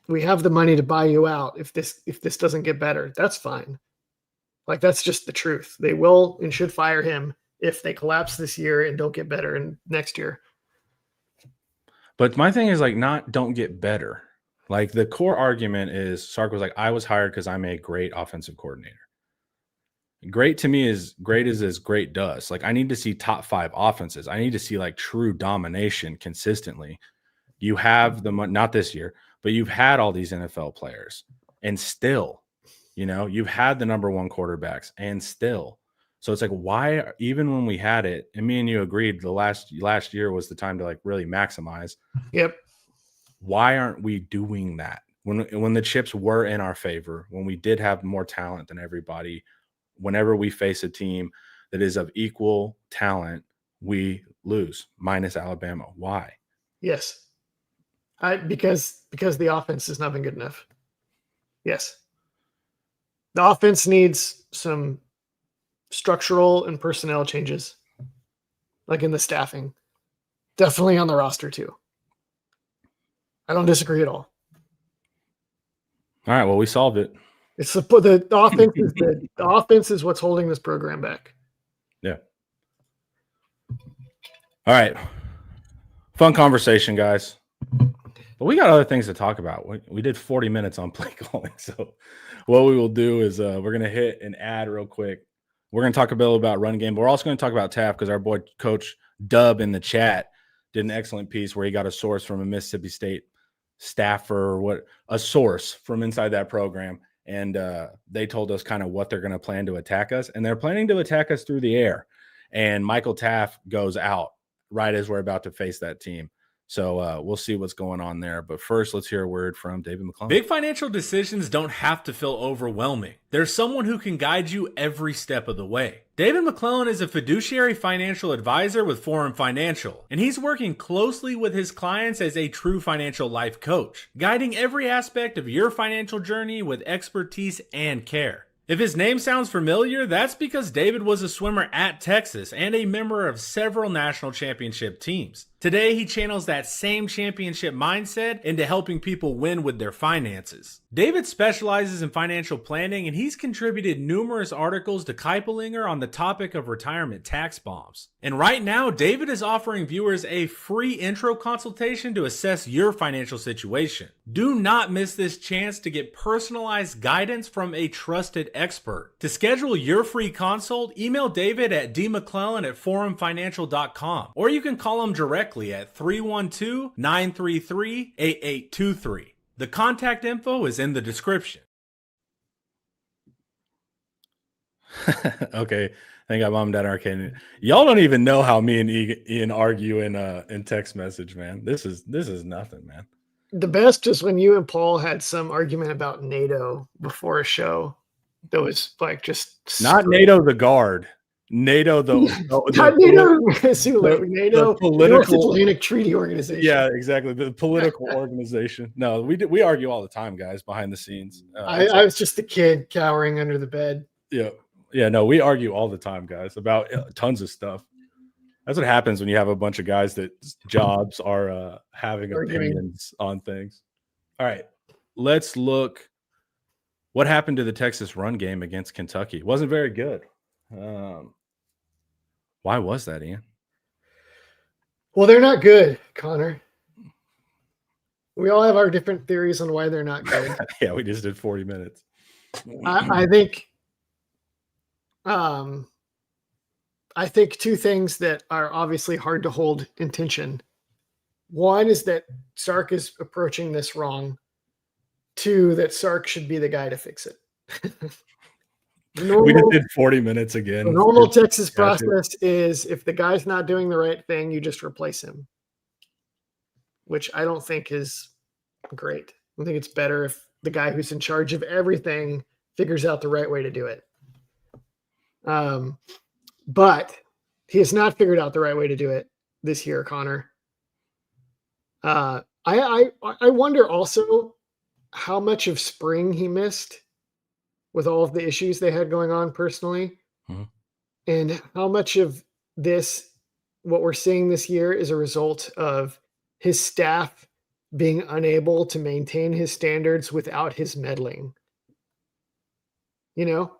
B: we have the money to buy you out. If this doesn't get better, that's fine. Like, that's just the truth. They will and should fire him if they collapse this year and don't get better in next year.
A: But my thing is like, don't get better. Like, the core argument is Sark was like, I was hired because I'm a great offensive coordinator. Great to me is great as great does. Like, I need to see top 5 offenses. I need to see like true domination consistently. You have not this year, but you've had all these NFL players, and still, you've had the number 1 quarterbacks, and still. So it's like, why, even when we had it, and me and you agreed the last year was the time to like really maximize.
B: Yep.
A: Why aren't we doing that when the chips were in our favor, when we did have more talent than everybody? Whenever we face a team that is of equal talent, we lose, minus Alabama. Why?
B: Yes. Because the offense has not been good enough. Yes. The offense needs some structural and personnel changes, like in the staffing. Definitely on the roster too. I don't disagree at all.
A: All right, well, we solved it.
B: It's the offense is the offense is what's holding this program back.
A: Yeah. All right. Fun conversation, guys. But we got other things to talk about. We did 40 minutes on play calling. So what we will do is we're going to hit an ad real quick. We're going to talk a bit about run game, but we're also going to talk about Taaffe because our boy Coach Dub in the chat did an excellent piece where he got a source from a Mississippi State staffer, or a source from inside that program. And they told us kind of what they're going to plan to attack us. And they're planning to attack us through the air. And Michael Taaffe goes out right as we're about to face that team. So we'll see what's going on there. But first, let's hear a word from David McClellan.
C: Big financial decisions don't have to feel overwhelming. There's someone who can guide you every step of the way. David McClellan is a fiduciary financial advisor with Forum Financial, and he's working closely with his clients as a true financial life coach, guiding every aspect of your financial journey with expertise and care. If his name sounds familiar, that's because David was a swimmer at Texas and a member of several national championship teams. Today, he channels that same championship mindset into helping people win with their finances. David specializes in financial planning, and he's contributed numerous articles to Kiplinger on the topic of retirement tax bombs. And right now, David is offering viewers a free intro consultation to assess your financial situation. Do not miss this chance to get personalized guidance from a trusted expert. To schedule your free consult, email David at dmcclellan@forumfinancial.com, or you can call him directly at 312-933-8823. The contact info is in the description.
A: Okay, I think I bombed that arcade. Y'all don't even know how me and Ian argue in text message, man. This is nothing, man.
B: The best is when you and Paul had some argument about NATO before a show. That was like just
A: not NATO the guard. NATO the
B: political Atlantic Treaty Organization.
A: Yeah, exactly. The political organization. No, we argue all the time, guys, behind the scenes.
B: I was just the kid cowering under the bed.
A: Yeah. No, we argue all the time, guys, about tons of stuff. That's what happens when you have a bunch of guys that jobs are having opinions on things. All right, let's look. What happened to the Texas run game against Kentucky? It wasn't very good. Why was that, Ian?
B: Well, they're not good, Connor. We all have our different theories on why they're not good.
A: Yeah, we just did 40 minutes.
B: I think two things that are obviously hard to hold in tension. One is that Sark is approaching this wrong. Two, that Sark should be the guy to fix it.
A: We just did 40 minutes again.
B: The normal Texas process is if the guy's not doing the right thing, you just replace him, which I don't think is great. I think it's better if the guy who's in charge of everything figures out the right way to do it. But he has not figured out the right way to do it this year, Connor. I wonder also how much of spring he missed with all of the issues they had going on personally, and how much of this, what we're seeing this year, is a result of his staff being unable to maintain his standards without his meddling. You know?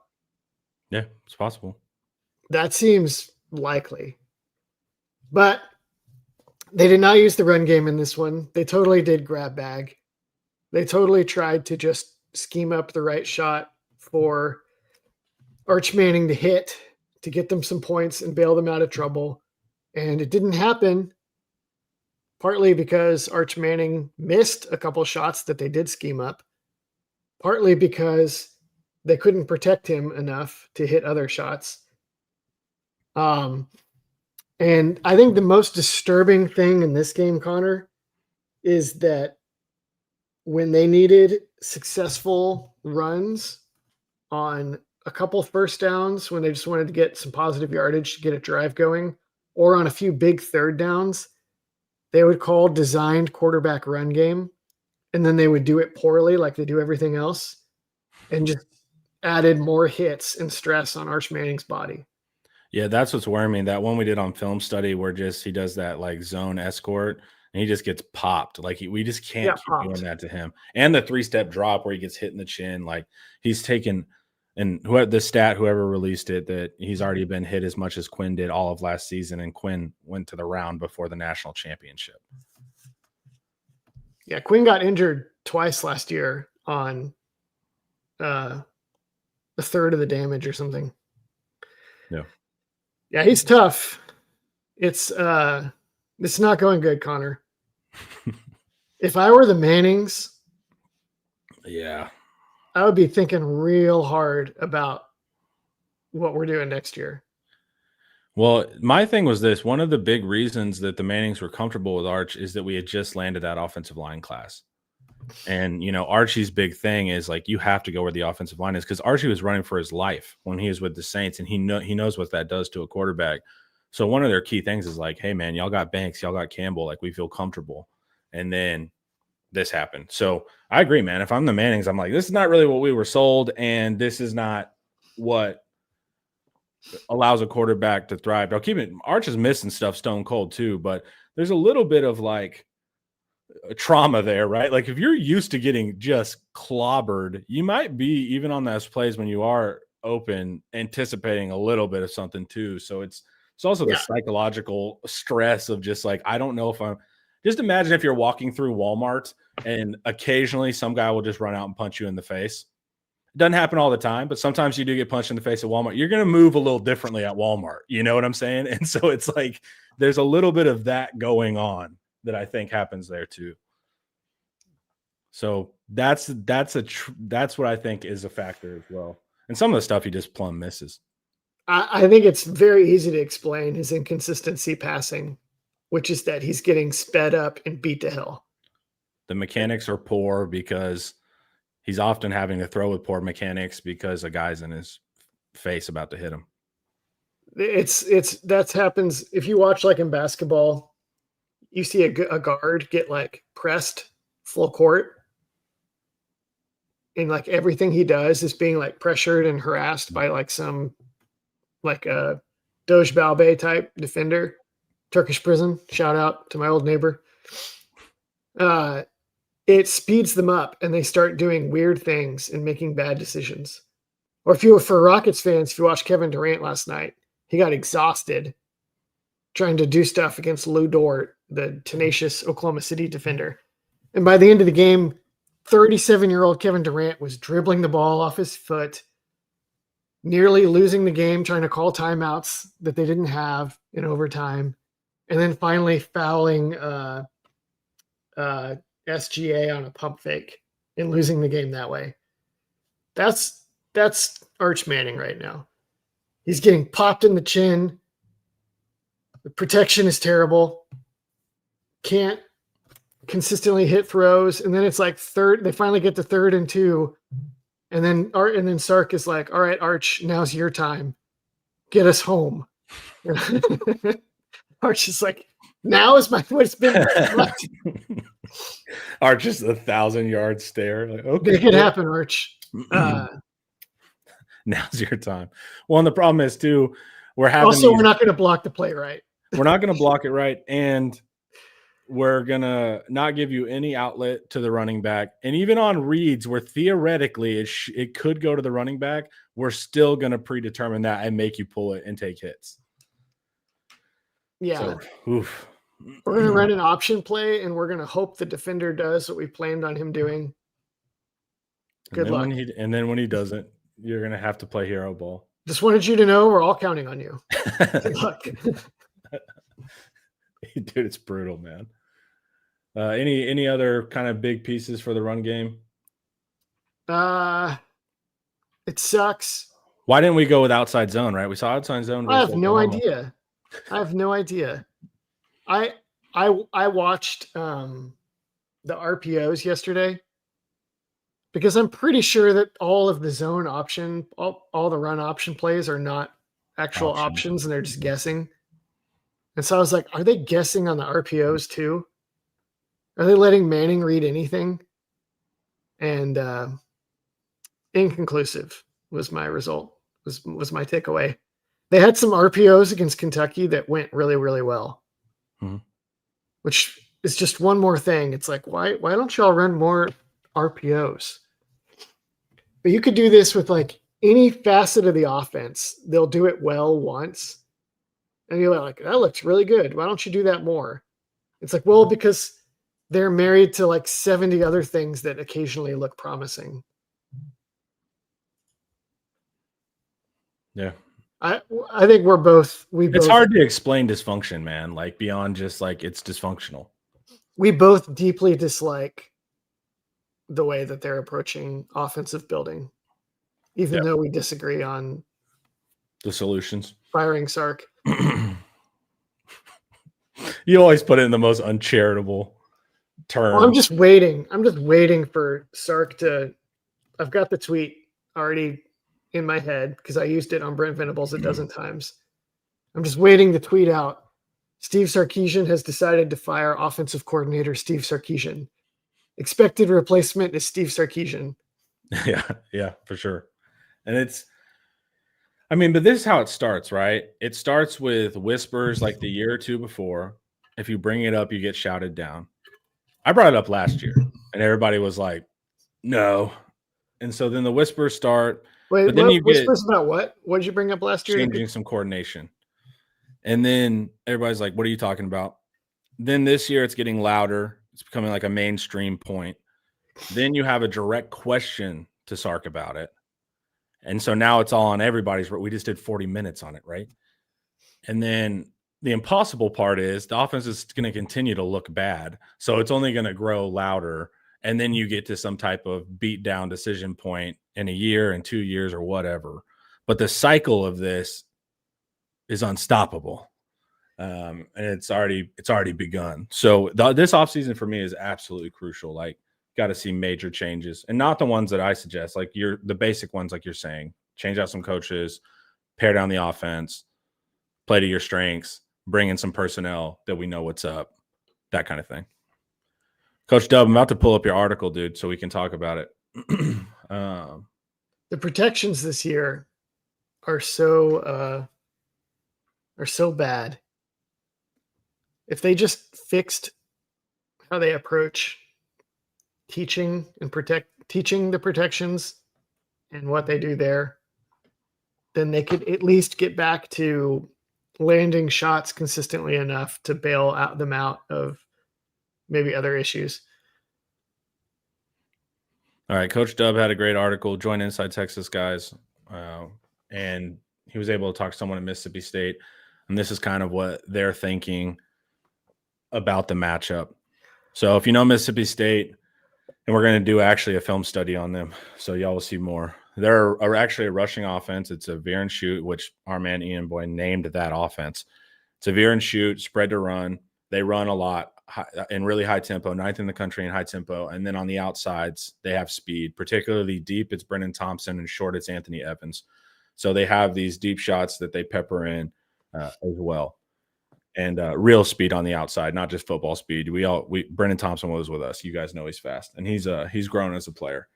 A: Yeah, it's possible.
B: That seems likely. But they did not use the run game in this one. They totally did grab bag. They totally tried to just scheme up the right shot for Arch Manning to hit to get them some points and bail them out of trouble. And it didn't happen, partly because Arch Manning missed a couple shots that they did scheme up, partly because they couldn't protect him enough to hit other shots. And I think the most disturbing thing in this game, Connor, is that when they needed successful runs on a couple first downs, when they just wanted to get some positive yardage to get a drive going, or on a few big third downs, they would call designed quarterback run game, and then they would do it poorly like they do everything else, and just added more hits and stress on Arch Manning's body.
A: Yeah, that's what's worrying me. That one we did on film study where he does that like zone escort and he just gets popped. Like we just can't keep doing that to him. And the 3-step drop where he gets hit in the chin, like he's taken, and whoever released it, that he's already been hit as much as Quinn did all of last season, and Quinn went to the round before the national championship.
B: Yeah, Quinn got injured twice last year on a third of the damage or something.
A: Yeah.
B: Yeah, he's tough. It's not going good, Connor. If I were the Mannings,
A: yeah,
B: I would be thinking real hard about what we're doing next year.
A: Well, my thing was this. One of the big reasons that the Mannings were comfortable with Arch is that we had just landed that offensive line class. And, Archie's big thing is like, you have to go where the offensive line is, because Archie was running for his life when he was with the Saints, and he knows what that does to a quarterback. So one of their key things is like, hey man, y'all got Banks, y'all got Campbell, like we feel comfortable. And then this happened. So I agree, man. If I'm the Mannings, I'm like, this is not really what we were sold, and this is not what allows a quarterback to thrive. Now keep it, Arch is missing stuff stone cold too, but there's a little bit of like a trauma there, right? Like if you're used to getting just clobbered, you might be, even on those plays when you are open, anticipating a little bit of something too. So it's also the psychological stress of just like, I don't know if I'm just, imagine if you're walking through Walmart and occasionally some guy will just run out and punch you in the face. It doesn't happen all the time, but sometimes you do get punched in the face at Walmart. You're going to move a little differently at Walmart. You know what I'm saying? And so it's like, there's a little bit of that going on that I think happens there too. So that's what I think is a factor as well. And some of the stuff he just plumb misses.
B: I think it's very easy to explain his inconsistency passing, which is that he's getting sped up and beat to hell.
A: The mechanics are poor because he's often having to throw with poor mechanics because a guy's in his face about to hit him.
B: That happens if you watch like in basketball. You see a guard get like pressed full court, and like everything he does is being like pressured and harassed by like some like a Doge Balbe type defender. Turkish prison, shout out to my old neighbor. It speeds them up and they start doing weird things and making bad decisions. Or for Rockets fans, if you watched Kevin Durant last night, he got exhausted trying to do stuff against Lou Dort, the tenacious Oklahoma City defender. And by the end of the game, 37-year-old Kevin Durant was dribbling the ball off his foot, nearly losing the game, trying to call timeouts that they didn't have in overtime, and then finally fouling SGA on a pump fake and losing the game that way. That's Arch Manning right now. He's getting popped in the chin. The protection is terrible. Can't consistently hit throws, and then it's like third. They finally get to 3rd and 2, and then Sark is like, "All right, Arch, now's your time. Get us home." Arch is like, "Now is my what's been."
A: Arch is 1,000-yard stare. Like, okay,
B: Make it happen, Arch.
A: Now's your time. Well, and the problem is too, we're
B: not going to block the play right.
A: We're not going to block it right, and we're going to not give you any outlet to the running back. And even on reads where theoretically it could go to the running back, we're still going to predetermine that and make you pull it and take hits.
B: Yeah.
A: So, oof.
B: We're going to run an option play, and we're going to hope the defender does what we planned on him doing. Good luck.
A: And then when he doesn't, you're going to have to play hero ball.
B: Just wanted you to know we're all counting on you. Good luck.
A: Dude, it's brutal, man. Any other kind of big pieces for the run game?
B: It sucks.
A: Why didn't we go with outside zone, right? We saw outside zone.
B: I have no idea. I watched the RPOs yesterday because I'm pretty sure that all of the zone option, all the run option plays are not actual options, and they're just guessing. And so I was like, are they guessing on the RPOs too? Are they letting Manning read anything? And inconclusive was my result, was my takeaway. They had some RPOs against Kentucky that went really, really well, which is just one more thing. It's like, why don't y'all run more RPOs? But you could do this with like any facet of the offense. They'll do it well once, and you're like, that looks really good. Why don't you do that more? It's like, well, because they're married to like 70 other things that occasionally look promising.
A: Yeah.
B: I think it's
A: hard to explain dysfunction, man, like beyond just like it's dysfunctional.
B: We both deeply dislike the way that they're approaching offensive building, even though we disagree on
A: the solutions.
B: Firing Sark.
A: You always put it in the most uncharitable terms.
B: Well, I'm just waiting for Sark to. I've got the tweet already in my head because I used it on Brent Venables a dozen times. I'm just waiting to tweet out. Steve Sarkisian has decided to fire offensive coordinator Steve Sarkisian. Expected replacement is Steve Sarkisian.
A: Yeah, for sure. And but this is how it starts, right? It starts with whispers like the year or two before. If you bring it up, you get shouted down. I brought it up last year, and everybody was like, no. And so then the whispers start.
B: Wait,
A: but then
B: whispers about what? What did you bring up last year?
A: Changing some coordination. And then everybody's like, what are you talking about? Then this year it's getting louder. It's becoming like a mainstream point. Then you have a direct question to Sark about it. And so now it's all on everybody's. We just did 40 minutes on it, right? And then the impossible part is the offense is going to continue to look bad. So it's only going to grow louder. And then you get to some type of beat down decision point in a year and 2 years or whatever. But the cycle of this is unstoppable. And it's already begun. So this offseason for me is absolutely crucial. Like, got to see major changes, and not the ones that I suggest, like the basic ones, like you're saying, change out some coaches, pare down the offense, play to your strengths, bring in some personnel that we know what's up, that kind of thing. Coach Dub, I'm about to pull up your article, dude, so we can talk about it.
B: The protections this year are so bad. If they just fixed how they approach teaching the protections and what they do there, then they could at least get back to landing shots consistently enough to bail them out of maybe other issues.
A: All right, Coach Dub had a great article, Join Inside Texas Guys, and he was able to talk to someone at Mississippi State, and this is kind of what they're thinking about the matchup. So if you know Mississippi State, and we're going to do actually a film study on them, so y'all will see more. They're actually a rushing offense. It's a veer and shoot, which our man Ian Boy named that offense. It's a veer and shoot, spread to run. They run a lot in really high tempo, 9th in the country in high tempo. And then on the outsides, they have speed, particularly deep. It's Brennan Thompson, and short, it's Anthony Evans. So they have these deep shots that they pepper in as well. And real speed on the outside, not just football speed. Brennan Thompson was with us. You guys know he's fast, and he's grown as a player.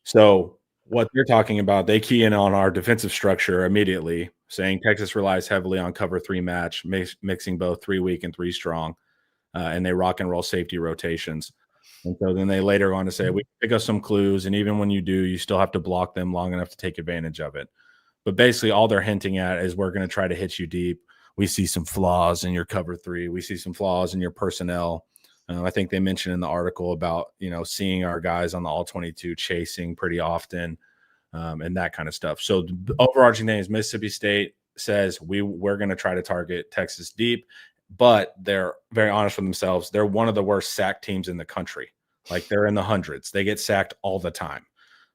A: So what they're talking about, they key in on our defensive structure immediately, saying Texas relies heavily on cover 3 match, mixing both 3 weak and 3 strong, and they rock and roll safety rotations. And so then they later on to say, we pick up some clues, and even when you do, you still have to block them long enough to take advantage of it. But basically all they're hinting at is we're going to try to hit you deep. We see some flaws in your cover 3. We see some flaws in your personnel. I think they mentioned in the article about, seeing our guys on the all-22 chasing pretty often and that kind of stuff. So the overarching thing is Mississippi State says we're going to try to target Texas deep, but they're very honest with themselves. They're one of the worst sack teams in the country. Like, they're in the hundreds. They get sacked all the time.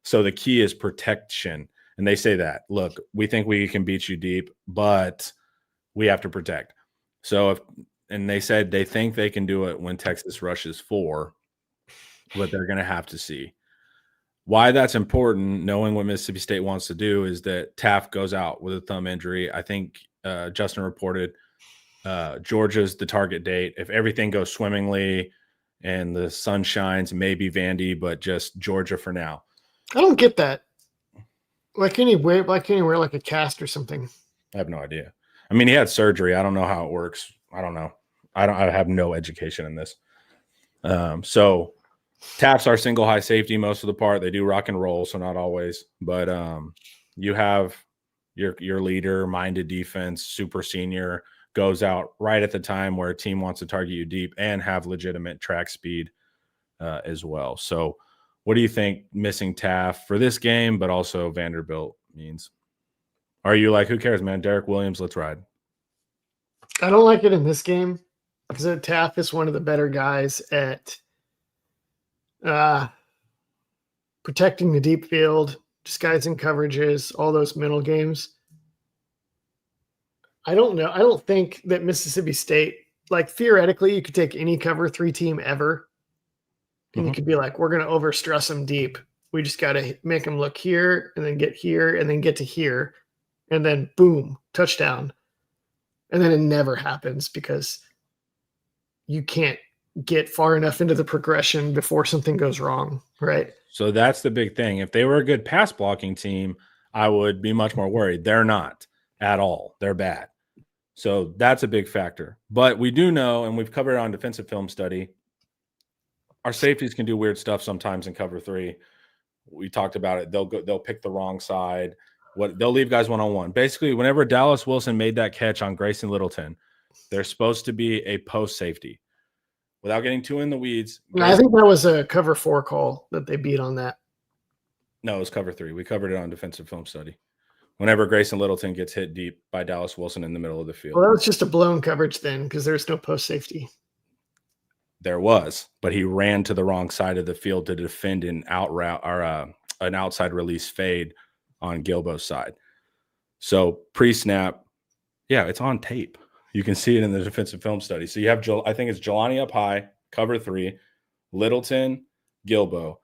A: So the key is protection. And they say that, look, we think we can beat you deep, but we have to protect. So and they said they think they can do it when Texas rushes 4, but they're going to have to see. Why that's important, knowing what Mississippi State wants to do, is that Taaffe goes out with a thumb injury. I think Justin reported Georgia's the target date. If everything goes swimmingly and the sun shines, maybe Vandy, but just Georgia for now.
B: I don't get that. Why can't he wear like a cast or something?
A: I have no idea. I mean, he had surgery. I don't know how it works. I don't know. I have no education in this. So Taaffe's our single high safety most of the part. They do rock and roll, so not always. But you have your leader, minded defense, super senior, goes out right at the time where a team wants to target you deep and have legitimate track speed as well. So what do you think missing Taaffe for this game, but also Vanderbilt means? Are you like, who cares, man? Derek Williams, let's ride.
B: I don't like it in this game because Taaffe is one of the better guys at protecting the deep field, disguising coverages, all those mental games. I don't know. I don't think that Mississippi State, like, theoretically, you could take any cover 3 team ever, and you could be like, we're going to overstress them deep. We just got to make them look here and then get here and then get to here. And then boom, touchdown. And then it never happens because you can't get far enough into the progression before something goes wrong, right?
A: So that's the big thing. If they were a good pass blocking team, I would be much more worried. They're not at all. They're bad. So that's a big factor. But we do know, and we've covered it on defensive film study, our safeties can do weird stuff sometimes in cover 3. We talked about it. They'll pick the wrong side. They'll leave guys one-on-one. Basically, whenever Dallas Wilson made that catch on Grayson Littleton, there's supposed to be a post safety. Without getting too in the weeds.
B: I think that was a cover 4 call that they beat on that.
A: No, it was cover 3. We covered it on defensive film study. Whenever Grayson Littleton gets hit deep by Dallas Wilson in the middle of the field.
B: Well, that was just a blown coverage then because there's no post safety.
A: There was, but he ran to the wrong side of the field to defend an out route or an outside release fade on Gilbo's side. So pre-snap, yeah, it's on tape. You can see it in the defensive film study. So you have, I think it's Jelani up high, cover 3, Littleton, Gilbo.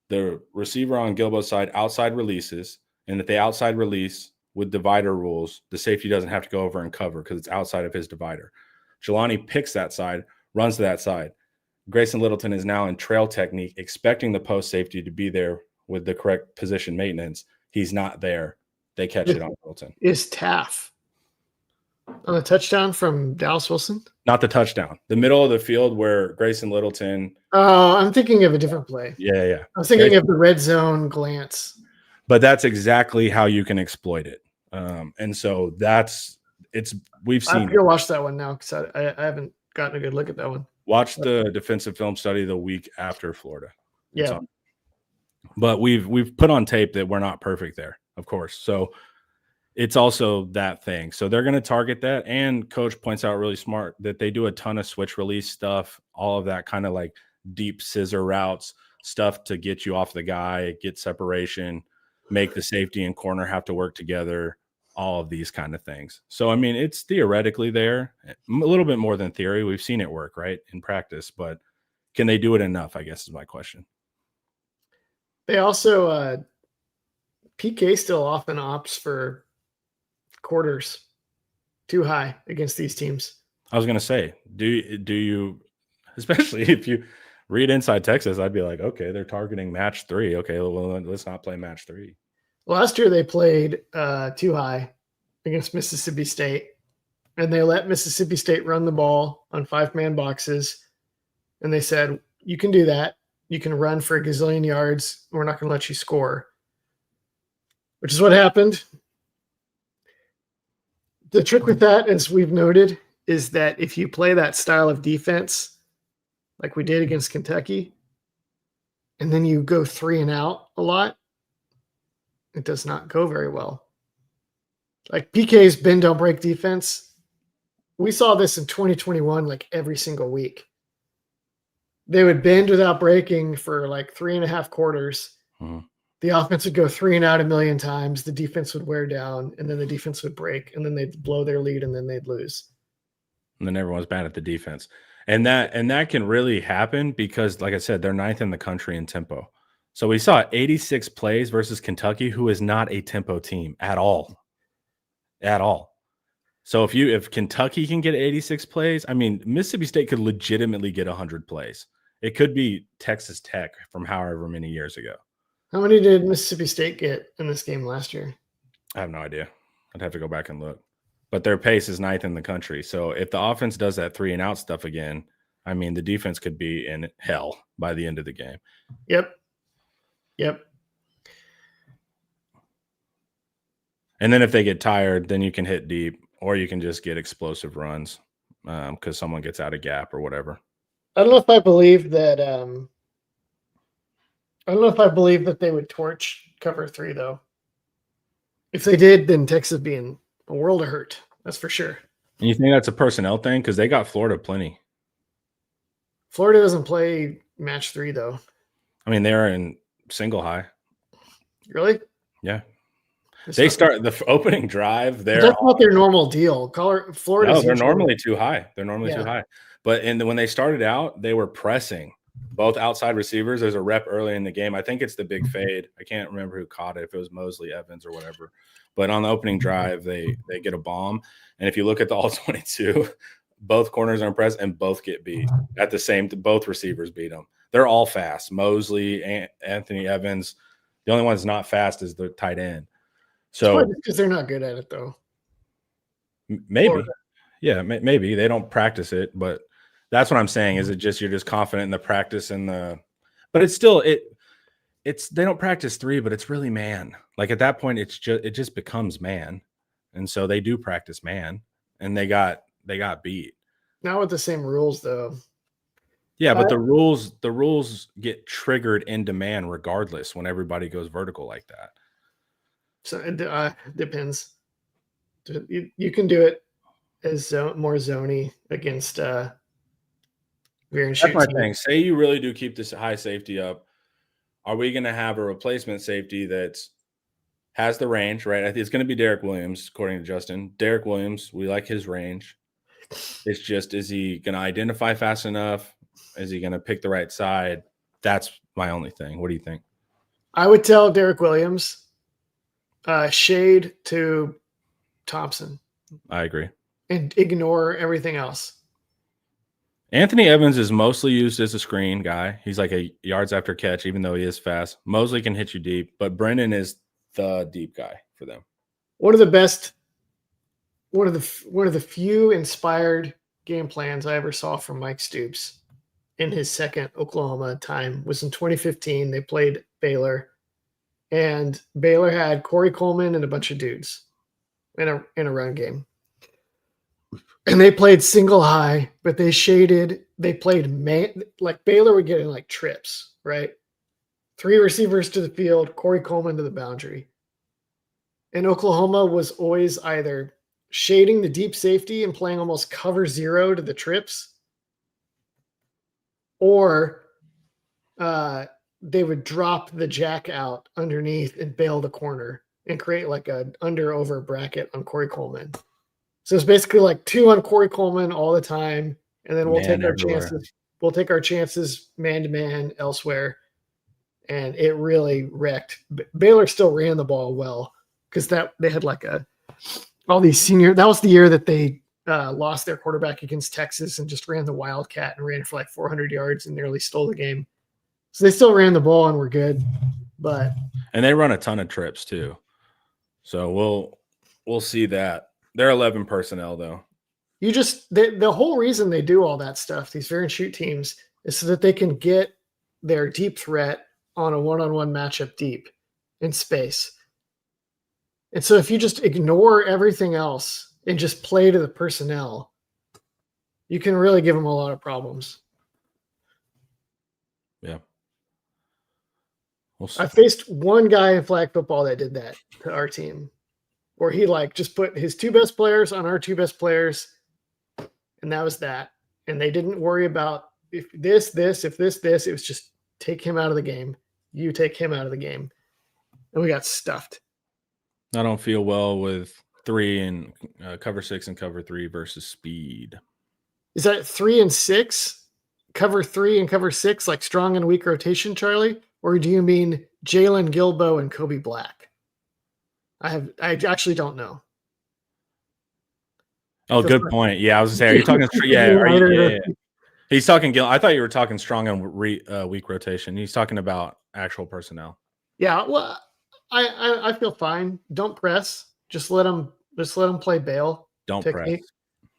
A: The receiver on Gilbo's side outside releases, and if they outside release with divider rules, the safety doesn't have to go over and cover because it's outside of his divider. Jelani picks that side, runs to that side. Grayson Littleton is now in trail technique, expecting the post safety to be there with the correct position maintenance. He's not there. They catch it on Littleton.
B: Is Taaffe on a touchdown from Dallas Wilson?
A: Not the touchdown. The middle of the field where Grayson Littleton.
B: Oh, I'm thinking of a different play.
A: Yeah.
B: I was thinking of the red zone glance.
A: But that's exactly how you can exploit it. And so we've seen.
B: I'm going to watch that one now because I haven't gotten a good look at that one.
A: Watch the defensive film study the week after Florida.
B: Yeah.
A: But we've put on tape that we're not perfect there, of course. So it's also that thing. So they're going to target that. And coach points out really smart that they do a ton of switch release stuff, all of that kind of like deep scissor routes, stuff to get you off the guy, get separation, make the safety and corner have to work together, all of these kind of things. So, I mean, it's theoretically there, a little bit more than theory. We've seen it work, right, in practice, but can they do it enough, I guess is my question.
B: They also, PK still often opts for quarters too high against these teams.
A: I was going to say, do you, especially if you read Inside Texas, I'd be like, okay, they're targeting match 3. Okay, well, let's not play match 3.
B: Last year they played too high against Mississippi State, and they let Mississippi State run the ball on 5-man boxes, and they said, you can do that. You can run for a gazillion yards. We're not going to let you score, which is what happened. The trick with that, as we've noted, is that if you play that style of defense, like we did against Kentucky, and then you go 3 and out a lot, it does not go very well. Like PK's bend don't break defense. We saw this in 2021, like every single week. They would bend without breaking for like 3.5 quarters.
A: Mhm.
B: The offense would go 3 and out a million times. The defense would wear down, and then the defense would break, and then they'd blow their lead, and then they'd lose.
A: And then everyone's bad at the defense. And that can really happen because, like I said, they're 9th in the country in tempo. So we saw 86 plays versus Kentucky, who is not a tempo team at all. At all. So if Kentucky can get 86 plays, I mean, Mississippi State could legitimately get 100 plays. It could be Texas Tech from however many years ago.
B: How many did Mississippi State get in this game last year?
A: I have no idea. I'd have to go back and look. But their pace is 9th in the country. So if the offense does that 3 and out stuff again, I mean, the defense could be in hell by the end of the game.
B: Yep.
A: And then if they get tired, then you can hit deep, or you can just get explosive runs because someone gets out of gap or whatever.
B: I don't know if I believe that. I don't know if I believe that they would torch cover 3, though. If they did, then Texas would be in a world of hurt. That's for sure.
A: And you think that's a personnel thing? Because they got Florida plenty.
B: Florida doesn't play match 3, though.
A: I mean, they're in single high.
B: Really?
A: Yeah. They start the opening drive.
B: That's not their normal deal. Florida.
A: No, they're normally too high. They're normally too high. But when they started out, they were pressing both outside receivers. There's a rep early in the game. I think it's the big fade. I can't remember who caught it, if it was Mosley, Evans, or whatever. But on the opening drive, they get a bomb. And if you look at the all-22, both corners are impressed and both get beat at the same. Both receivers beat them. They're all fast. Mosley, Anthony Evans. The only one that's not fast is the tight end. So
B: because they're not good at it, though.
A: Maybe,
B: Florida.
A: Yeah, maybe they don't practice it, but that's what I'm saying. Is it just you're just confident in the practice and but it's still it's they don't practice 3, but it's really man. Like at that point, it just becomes man, and so they do practice man, and they got beat.
B: Not with the same rules, though.
A: Yeah, but the rules get triggered into man regardless when everybody goes vertical like that.
B: So it depends. You can do it as more zony against veer and shoot.
A: That's my thing. Say you really do keep this high safety up. Are we going to have a replacement safety that has the range, right? I think it's going to be Derek Williams, according to Justin. Derek Williams, we like his range. It's just, is he going to identify fast enough? Is he going to pick the right side? That's my only thing. What do you think?
B: I would tell Derek Williams, shade to Thompson.
A: I agree.
B: And ignore everything else.
A: Anthony Evans is mostly used as a screen guy. He's like a yards after catch, even though he is fast. Mosley can hit you deep, but Brennan is the deep guy for them. One of
B: the few inspired game plans I ever saw from Mike Stoops in his second Oklahoma time was in 2015. They played Baylor, and Baylor had Corey Coleman and a bunch of dudes in a run game. And they played single high, but they played man, like Baylor would get in like trips, right? 3 receivers to the field, Corey Coleman to the boundary. And Oklahoma was always either shading the deep safety and playing almost cover 0 to the trips, or they would drop the jack out underneath and bail the corner and create like an under-over bracket on Corey Coleman. So it's basically like 2 on Corey Coleman all the time, and then we'll take our chances. We'll take our chances man-to-man elsewhere. And it really wrecked. Baylor still ran the ball well because they had like all these senior. That was the year that they lost their quarterback against Texas and just ran the Wildcat and ran for like 400 yards and nearly stole the game. So they still ran the ball and were good,
A: and they run a ton of trips too. So we'll see that. They're 11 personnel though.
B: The whole reason they do all that stuff, these veer and shoot teams, is so that they can get their deep threat on a one-on-one matchup deep in space. And so if you just ignore everything else and just play to the personnel, you can really give them a lot of problems.
A: Yeah.
B: I faced one guy in flag football that did that to our team, where he like just put his 2 best players on our 2 best players, and that was that. And they didn't worry about if this. It was just take him out of the game. You take him out of the game. And we got stuffed.
A: I don't feel well with 3 and cover 6 and cover 3 versus speed.
B: Is that 3 and 6? Cover 3 and cover 6, like strong and weak rotation, Charlie? Or do you mean Jalen Gilbo and Kobe Black? I actually don't know.
A: Oh, good point. Yeah, I was gonna say, are you talking? Yeah. He's talking. I thought you were talking strong and weak rotation. He's talking about actual personnel.
B: Yeah, well, I feel fine. Don't press. Just let them play bail.
A: Don't
B: technique.
A: press.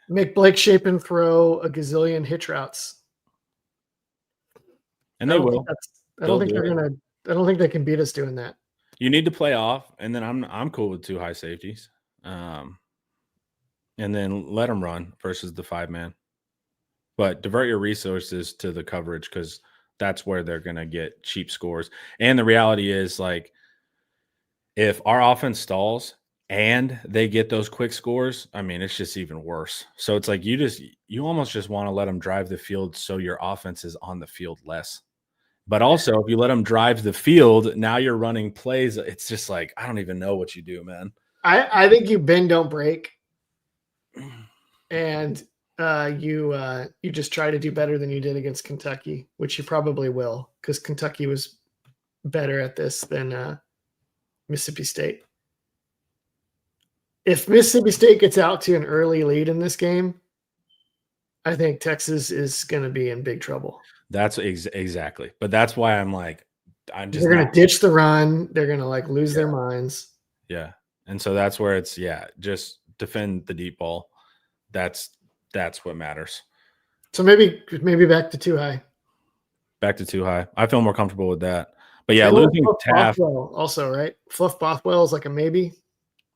B: Make Blake Shapen throw a gazillion hitch routes.
A: And they will.
B: I don't think they can beat us doing that.
A: You need to play off, and then I'm cool with 2 high safeties. And then let them run versus the 5-man. But divert your resources to the coverage because that's where they're going to get cheap scores. And the reality is, like, if our offense stalls and they get those quick scores, I mean, it's just even worse. So it's like you almost just want to let them drive the field so your offense is on the field less. But also, if you let them drive the field, now you're running plays. It's just like, I don't even know what you do, man.
B: I think you bend, don't break. And you just try to do better than you did against Kentucky, which you probably will, because Kentucky was better at this than Mississippi State. If Mississippi State gets out to an early lead in this game, I think Texas is going to be in big trouble.
A: That's exactly. But that's why I'm like,
B: they're going to ditch the run. They're going to like lose their minds.
A: Yeah. And so that's where it's, just defend the deep ball. That's what matters.
B: So maybe back to 2 high.
A: Back to 2 high. I feel more comfortable with that. But yeah, losing Taaffe
B: also, right? Fluff Bothwell is like a maybe.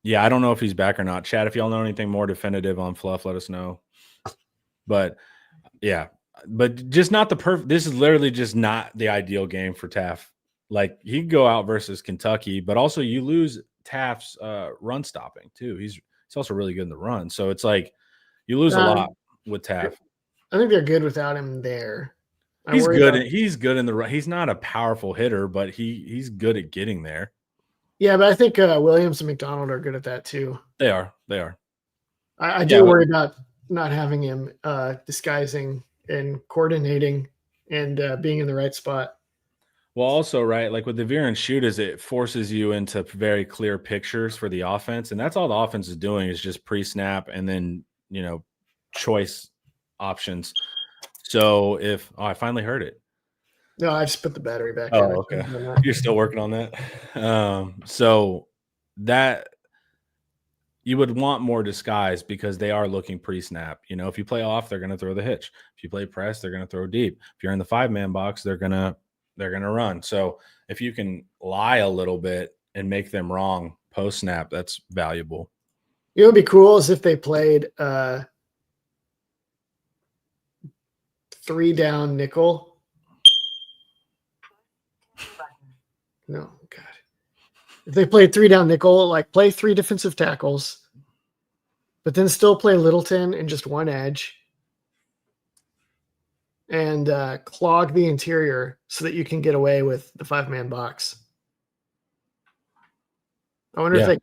A: Yeah, I don't know if he's back or not. Chad, if y'all know anything more definitive on Fluff, let us know. But yeah, but just not the perfect. This is literally just not the ideal game for Taaffe. Like, he could go out versus Kentucky, but also you lose Taaffe's run stopping too. He's also really good in the run. So it's like you lose a lot with Taaffe.
B: I think they're good without him there.
A: He's good. He's good in the run. He's not a powerful hitter, but he's good at getting there.
B: Yeah, but I think Williams and McDonald are good at that too.
A: They are.
B: I do worry about not having him disguising and coordinating and being in the right spot.
A: Well, also, right, like with the veer and shoot, is it forces you into very clear pictures for the offense, and that's all the offense is doing is just pre-snap and then choice options. So I finally heard it.
B: No, I just put the battery back.
A: Oh, okay. You're still working on that. So that you would want more disguise because they are looking pre-snap. If you play off, they're going to throw the hitch. If you play press, they're going to throw deep. If you're in the 5-man box, they're going to run. So if you can lie a little bit and make them wrong post-snap, that's valuable.
B: It would be cool is if they played 3-down nickel. No, God. If they played 3-down nickel, like play 3 defensive tackles, but then still play Littleton and just 1 edge, and clog the interior so that you can get away with the 5-man box. I wonder if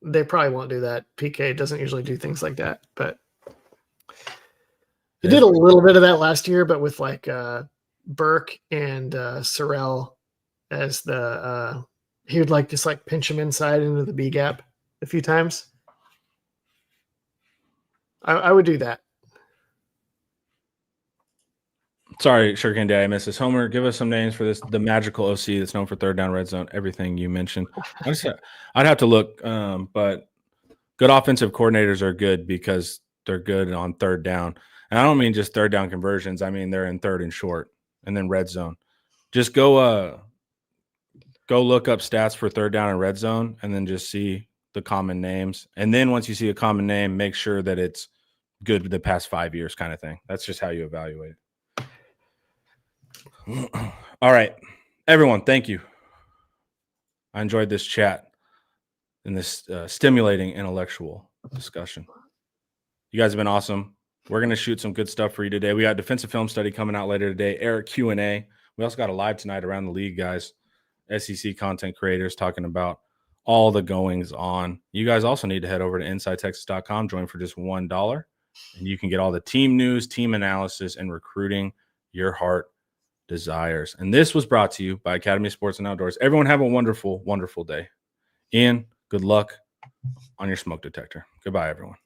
B: they probably won't do that. PK doesn't usually do things like that, but he did a little bit of that last year, but with like Burke and Sorrell as the he would like just like pinch him inside into the B gap a few times. I would do that.
A: Sorry, Shuriken Day, I missed this. Homer, give us some names for this. The magical OC that's known for third down, red zone, everything you mentioned. I'd have to look, but good offensive coordinators are good because they're good on third down. And I don't mean just third down conversions. I mean they're in third and short, and then red zone. Just go look up stats for third down and red zone, and then just see the common names. And then once you see a common name, make sure that it's good the past 5 years, kind of thing. That's just how you evaluate it. All right, everyone, thank you. I enjoyed this chat and this stimulating intellectual discussion. You guys have been awesome. We're going to shoot some good stuff for you today. We got defensive film study coming out later today, Eric Q&A. We also got a live tonight around the league, guys. SEC content creators talking about all the goings on. You guys also need to head over to InsideTexas.com, join for just $1, and you can get all the team news, team analysis, and recruiting your heart desires. And this was brought to you by Academy Sports and Outdoors. Everyone have a wonderful, wonderful day. Ian, good luck on your smoke detector. Goodbye, everyone.